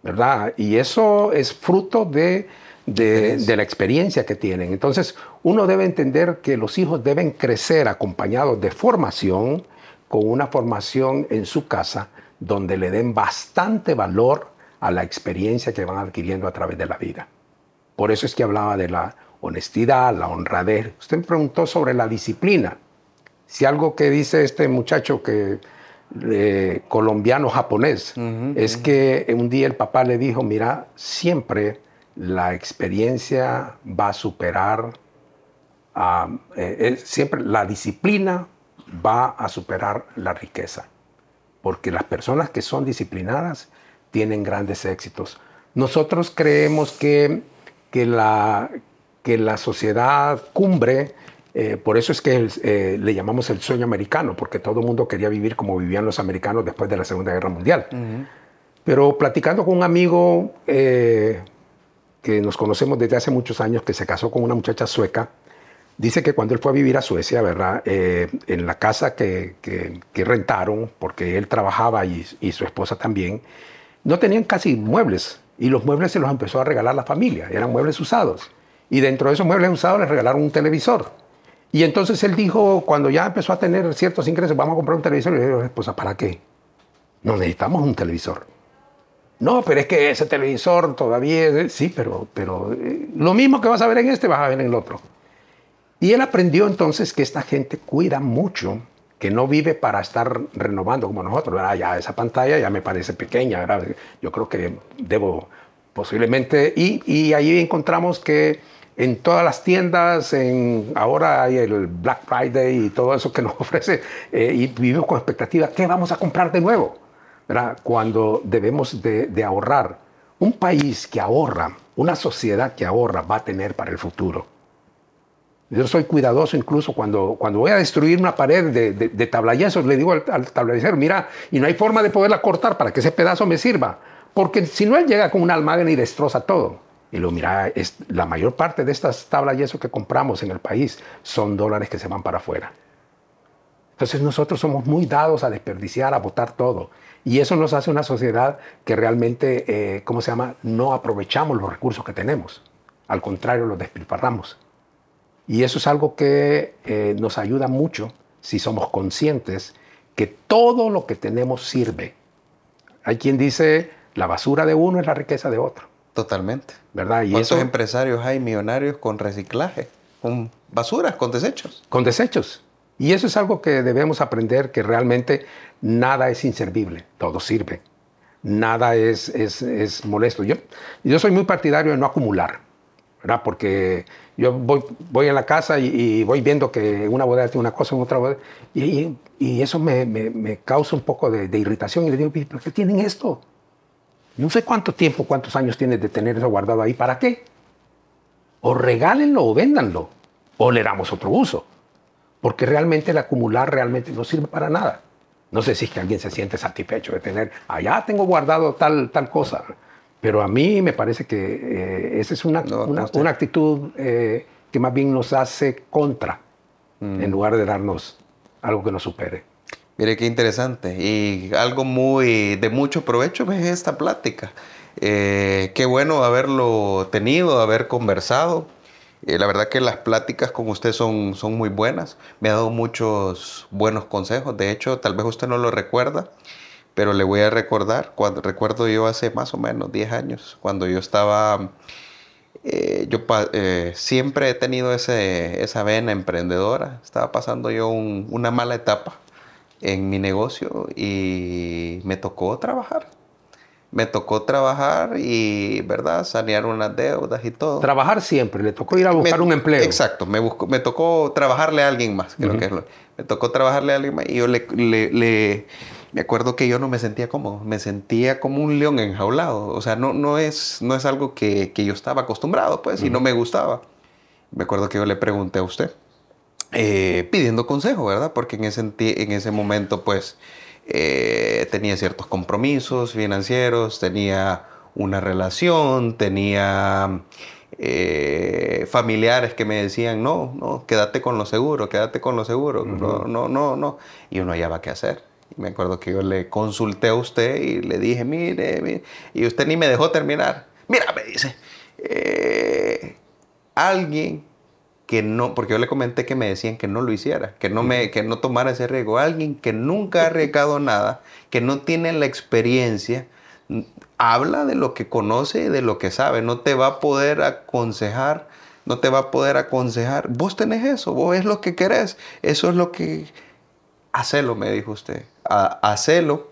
¿verdad? Y eso es fruto de la experiencia que tienen. Entonces, uno debe entender que los hijos deben crecer acompañados de formación, con una formación en su casa, donde le den bastante valor a la experiencia que van adquiriendo a través de la vida. Por eso es que hablaba de la honestidad, la honradez. Usted me preguntó sobre la disciplina. Si algo que dice este muchacho colombiano-japonés, es que un día el papá le dijo, mira, siempre la experiencia va a superar, siempre la disciplina va a superar la riqueza, porque las personas que son disciplinadas tienen grandes éxitos. Nosotros creemos que la sociedad cumbre, por eso es que le llamamos el sueño americano, porque todo el mundo quería vivir como vivían los americanos después de la Segunda Guerra Mundial. Pero platicando con un amigo que nos conocemos desde hace muchos años, que se casó con una muchacha sueca, dice que cuando él fue a vivir a Suecia, ¿verdad? En la casa que rentaron, porque él trabajaba y su esposa también, no tenían casi muebles, y los muebles se los empezó a regalar la familia, eran muebles usados. Y dentro de esos muebles usados les regalaron un televisor. Y entonces él dijo, cuando ya empezó a tener ciertos ingresos, vamos a comprar un televisor. Y le dijo a la esposa, ¿para qué? No necesitamos un televisor. No, pero es que ese televisor todavía... Sí, pero lo mismo que vas a ver en este, vas a ver en el otro. Y él aprendió entonces que esta gente cuida mucho, que no vive para estar renovando como nosotros. ¿Verdad? Ya esa pantalla ya me parece pequeña, ¿verdad? Yo creo que debo posiblemente... Y ahí encontramos que en todas las tiendas, ahora hay el Black Friday y todo eso que nos ofrece, y vivimos con expectativa, ¿qué vamos a comprar de nuevo? ¿Verdad? Cuando debemos de ahorrar. Un país que ahorra, una sociedad que ahorra, va a tener para el futuro. Yo soy cuidadoso incluso cuando voy a destruir una pared de tablayesos, le digo al tablayero, mira, y no hay forma de poderla cortar para que ese pedazo me sirva. Porque si no, él llega con una almagana y destroza todo. Y lo mira, la mayor parte de estas tablayesos que compramos en el país son dólares que se van para afuera. Entonces nosotros somos muy dados a desperdiciar, a botar todo. Y eso nos hace una sociedad que realmente, ¿cómo se llama? No aprovechamos los recursos que tenemos. Al contrario, los despilfarramos. Y eso es algo que nos ayuda mucho si somos conscientes que todo lo que tenemos sirve. Hay quien dice, la basura de uno es la riqueza de otro. Totalmente. ¿Verdad? Y ¿Cuántos empresarios hay millonarios con reciclaje? Con basuras, con desechos. Con desechos. Y eso es algo que debemos aprender, que realmente nada es inservible, todo sirve. Nada es molesto. Yo soy muy partidario de no acumular, ¿verdad? Porque yo voy a la casa y voy viendo que una bodega tiene una cosa en otra bodega y eso me causa un poco de irritación. Y le digo, ¿pero qué tienen esto? No sé cuánto tiempo, cuántos años tienes de tener eso guardado ahí. ¿Para qué? O regálenlo o véndanlo. O le damos otro uso. Porque realmente el acumular realmente no sirve para nada. No sé si es que alguien se siente satisfecho de tener, allá tengo guardado tal cosa. Pero a mí me parece que esa es una actitud que más bien nos hace contra, en lugar de darnos algo que nos supere. Mire qué interesante. Y algo de mucho provecho es esta plática. Qué bueno haberlo tenido, haber conversado. La verdad que las pláticas con usted son muy buenas. Me ha dado muchos buenos consejos. De hecho, tal vez usted no lo recuerda, pero le voy a recordar. Recuerdo yo hace más o menos 10 años, cuando yo estaba... siempre he tenido esa vena emprendedora. Estaba pasando yo una mala etapa en mi negocio y me tocó trabajar. Me tocó trabajar y, ¿verdad?, sanear unas deudas y todo. Trabajar siempre, le tocó ir a buscar un empleo. Exacto, me tocó trabajarle a alguien más, creo que es me tocó trabajarle a alguien más y yo me acuerdo que yo no me sentía cómodo, me sentía como un león enjaulado. O sea, no es algo que yo estaba acostumbrado, pues, y no me gustaba. Me acuerdo que yo le pregunté a usted, pidiendo consejo, ¿verdad? Porque en ese momento, pues, tenía ciertos compromisos financieros, tenía una relación, tenía familiares que me decían, no, quédate con lo seguro, no. Y uno ya va qué hacer. Y me acuerdo que yo le consulté a usted y le dije, mire, y usted ni me dejó terminar. Mira, me dice, alguien que no, porque yo le comenté que me decían que no lo hiciera, que no tomara ese riesgo. Alguien que nunca ha arriesgado nada, que no tiene la experiencia, habla de lo que conoce y de lo que sabe. No te va a poder aconsejar, Vos tenés eso, vos es lo que querés, eso es lo que... Hacelo, me dijo usted. Hacelo,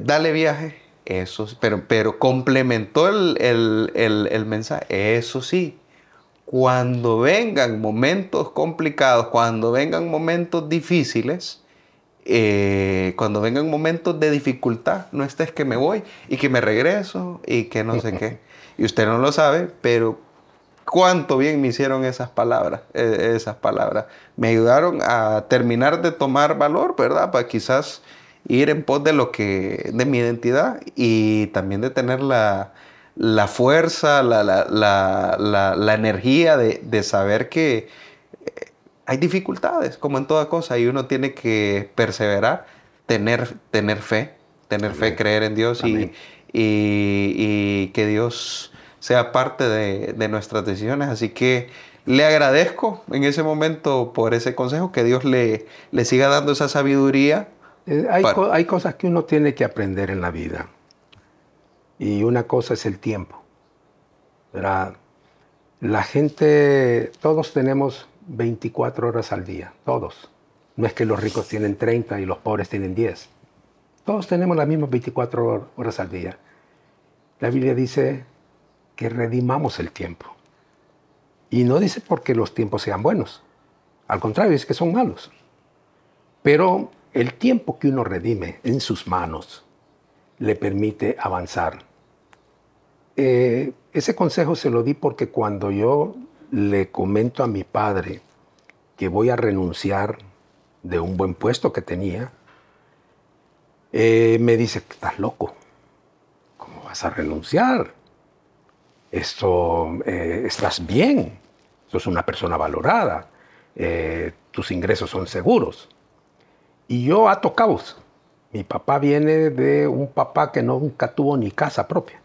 dale viaje, eso, pero complementó el mensaje. Eso sí, cuando vengan momentos complicados, cuando vengan momentos difíciles, cuando vengan momentos de dificultad, no estés que me voy y que me regreso y que no sé qué. Y usted no lo sabe, pero cuánto bien me hicieron esas palabras. Me ayudaron a terminar de tomar valor, ¿verdad? Para quizás ir en pos de mi identidad y también de tener la fuerza, la energía de saber que hay dificultades, como en toda cosa, y uno tiene que perseverar, tener fe, creer en Dios y que Dios sea parte de nuestras decisiones. Así que le agradezco en ese momento por ese consejo, que Dios le siga dando esa sabiduría. Hay cosas que uno tiene que aprender en la vida. Y una cosa es el tiempo. ¿Verdad? La gente, todos tenemos 24 horas al día, todos. No es que los ricos tienen 30 y los pobres tienen 10. Todos tenemos las mismas 24 horas al día. La Biblia dice que redimamos el tiempo. Y no dice porque los tiempos sean buenos. Al contrario, dice que son malos. Pero el tiempo que uno redime en sus manos le permite avanzar. Ese consejo se lo di porque cuando yo le comento a mi padre que voy a renunciar de un buen puesto que tenía, me dice, estás loco, ¿cómo vas a renunciar? Estás bien, sos una persona valorada, tus ingresos son seguros. Y yo ato cabos. Mi papá viene de un papá que nunca tuvo ni casa propia.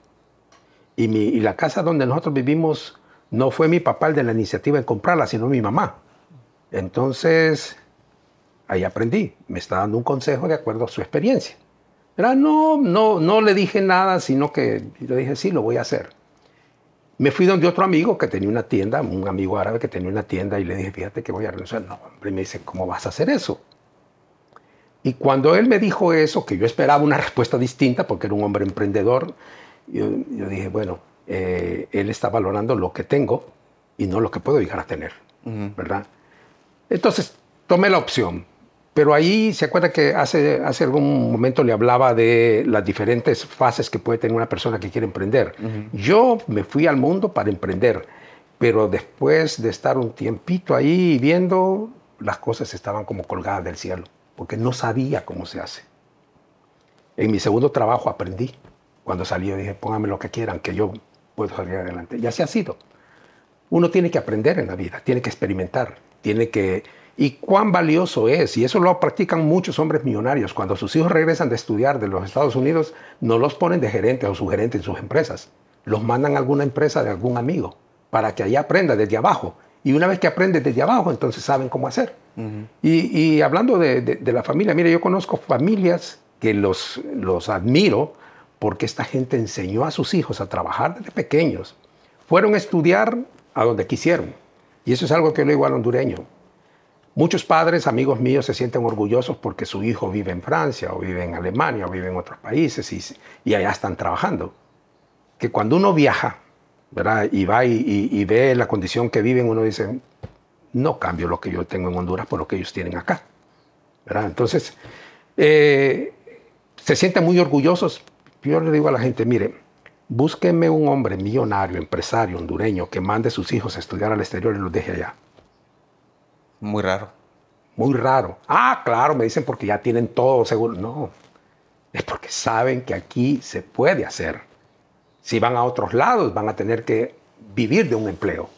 Y la casa donde nosotros vivimos no fue mi papá el de la iniciativa en comprarla, sino mi mamá. Entonces, ahí aprendí. Me está dando un consejo de acuerdo a su experiencia. Pero no le dije nada, sino que le dije, sí, lo voy a hacer. Me fui donde otro amigo que tenía una tienda, un amigo árabe que tenía una tienda, y le dije, fíjate que voy a renunciar. No, hombre, y me dice, ¿cómo vas a hacer eso? Y cuando él me dijo eso, que yo esperaba una respuesta distinta, porque era un hombre emprendedor, yo dije, bueno, él está valorando lo que tengo y no lo que puedo llegar a tener, ¿verdad? Entonces, tomé la opción. Pero ahí se acuerda que hace algún momento le hablaba de las diferentes fases que puede tener una persona que quiere emprender. Yo me fui al mundo para emprender, pero después de estar un tiempito ahí viendo, las cosas estaban como colgadas del cielo, porque no sabía cómo se hace. En mi segundo trabajo aprendí. Cuando salí yo dije, pónganme lo que quieran, que yo puedo salir adelante. Y así ha sido. Uno tiene que aprender en la vida, tiene que experimentar, tiene que... Y cuán valioso es, y eso lo practican muchos hombres millonarios. Cuando sus hijos regresan de estudiar de los Estados Unidos, no los ponen de gerente o subgerente en sus empresas. Los mandan a alguna empresa de algún amigo para que allí aprenda desde abajo. Y una vez que aprende desde abajo, entonces saben cómo hacer. Y hablando de la familia, mire, yo conozco familias que los admiro porque esta gente enseñó a sus hijos a trabajar desde pequeños. Fueron a estudiar a donde quisieron. Y eso es algo que yo le digo al hondureño. Muchos padres, amigos míos, se sienten orgullosos porque su hijo vive en Francia, o vive en Alemania, o vive en otros países, y allá están trabajando. Que cuando uno viaja, ¿verdad? Y va y ve la condición que viven, uno dice, no cambio lo que yo tengo en Honduras por lo que ellos tienen acá, ¿verdad? Entonces, se sienten muy orgullosos. Yo le digo a la gente, mire, búsquenme un hombre millonario, empresario, hondureño, que mande a sus hijos a estudiar al exterior y los deje allá. Muy raro. Muy raro. Ah, claro, me dicen porque ya tienen todo seguro. No, es porque saben que aquí se puede hacer. Si van a otros lados, van a tener que vivir de un empleo.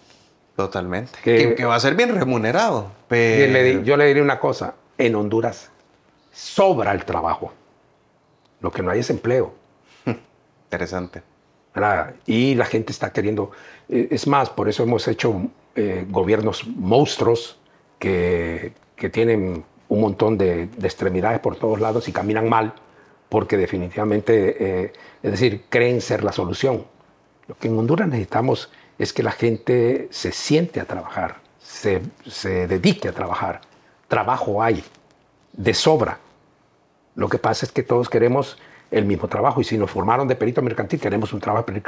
Totalmente. Que va a ser bien remunerado. Pero... Yo le diría una cosa. En Honduras sobra el trabajo. Lo que no hay es empleo. Interesante. ¿Verdad? Y la gente está queriendo... Es más, por eso hemos hecho gobiernos monstruos que tienen un montón de extremidades por todos lados y caminan mal, porque definitivamente, es decir, creen ser la solución. Lo que en Honduras necesitamos es que la gente se siente a trabajar, se dedique a trabajar. Trabajo hay, de sobra. Lo que pasa es que todos queremos el mismo trabajo, y si nos formaron de perito mercantil, queremos un trabajo de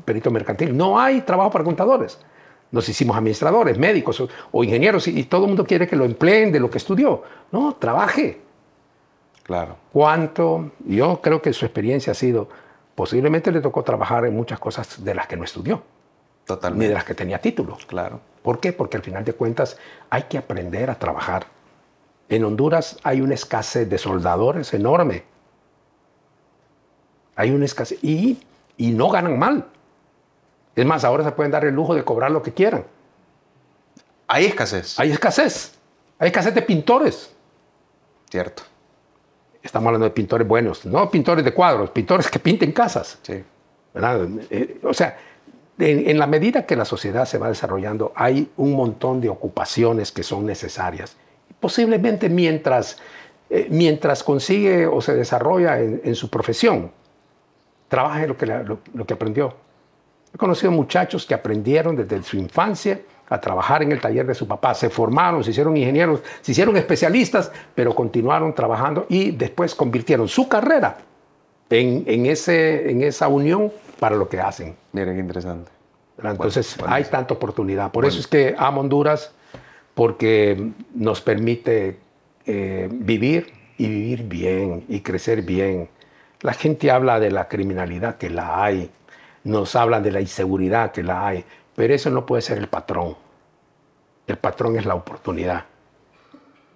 perito mercantil. No hay trabajo para contadores. Nos hicimos administradores, médicos o ingenieros, y todo el mundo quiere que lo empleen de lo que estudió. No, trabaje. Claro. ¿Cuánto? Yo creo que su experiencia ha sido, posiblemente le tocó trabajar en muchas cosas de las que no estudió. Totalmente. Ni de las que tenía títulos. Claro. ¿Por qué? Porque al final de cuentas hay que aprender a trabajar. En Honduras hay una escasez de soldadores enorme. Hay una escasez y no ganan mal. Es más, ahora se pueden dar el lujo de cobrar lo que quieran. Hay escasez. Hay escasez. Hay escasez de pintores. Cierto. Estamos hablando de pintores buenos, no pintores de cuadros, pintores que pinten casas. Sí. ¿Verdad? O sea, en la medida que la sociedad se va desarrollando, hay un montón de ocupaciones que son necesarias. Posiblemente mientras consigue o se desarrolla en su profesión, trabaje lo que aprendió. He conocido muchachos que aprendieron desde su infancia a trabajar en el taller de su papá. Se formaron, se hicieron ingenieros, se hicieron especialistas, pero continuaron trabajando y después convirtieron su carrera en esa unión para lo que hacen. Miren qué interesante. Entonces hay tanta oportunidad. Por eso es que amo Honduras, porque nos permite vivir y vivir bien y crecer bien. La gente habla de la criminalidad, que la hay. Nos hablan de la inseguridad, que la hay. Pero eso no puede ser el patrón. El patrón es la oportunidad.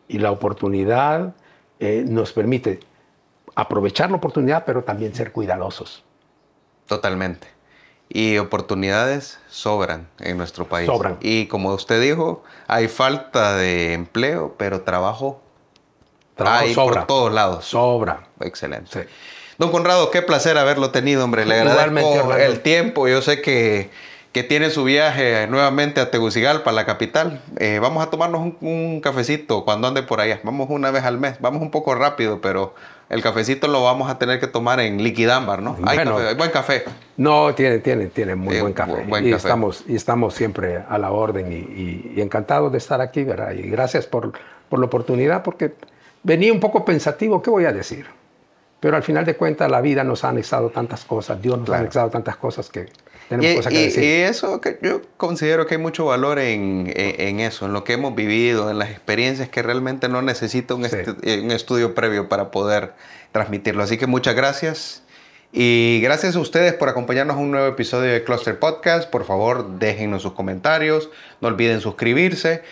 Y la oportunidad nos permite aprovechar la oportunidad, pero también ser cuidadosos. Totalmente. Y oportunidades sobran en nuestro país. Sobran. Y como usted dijo, hay falta de empleo, pero trabajo hay sobra. por todos lados. Sobra. Excelente. Sí. Don Conrado, qué placer haberlo tenido, hombre. Le Igualmente, agradezco Orlando. el tiempo. Yo sé que tiene su viaje nuevamente a Tegucigalpa, la capital. Vamos a tomarnos un cafecito cuando ande por allá. Vamos una vez al mes. Vamos un poco rápido, pero el cafecito lo vamos a tener que tomar en Liquidámbar, ¿no? Hay Bueno, café, hay buen café. No, tiene muy buen café. Buen y, café. Estamos siempre a la orden y encantados de estar aquí, ¿verdad? Y gracias por la oportunidad, porque venía un poco pensativo, ¿qué voy a decir? Pero al final de cuentas la vida nos ha anexado tantas cosas, Dios nos ha anexado tantas cosas que tenemos cosas que decir. Y eso que yo considero que hay mucho valor en eso, en lo que hemos vivido, en las experiencias que realmente no necesita un estudio previo para poder transmitirlo. Así que muchas gracias. Y gracias a ustedes por acompañarnos a un nuevo episodio de Cluster Podcast. Por favor, déjennos sus comentarios. No olviden suscribirse.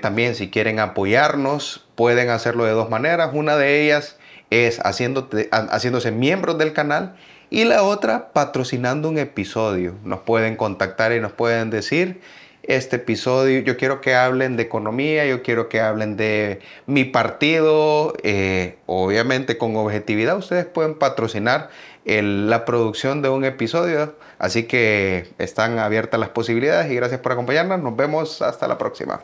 También si quieren apoyarnos, pueden hacerlo de dos maneras. Una de ellas es haciéndose miembros del canal y la otra patrocinando un episodio. Nos pueden contactar y nos pueden decir: este episodio yo quiero que hablen de economía, yo quiero que hablen de mi partido. Obviamente con objetividad ustedes pueden patrocinar la producción de un episodio, así que están abiertas las posibilidades y gracias por acompañarnos. Nos vemos hasta la próxima.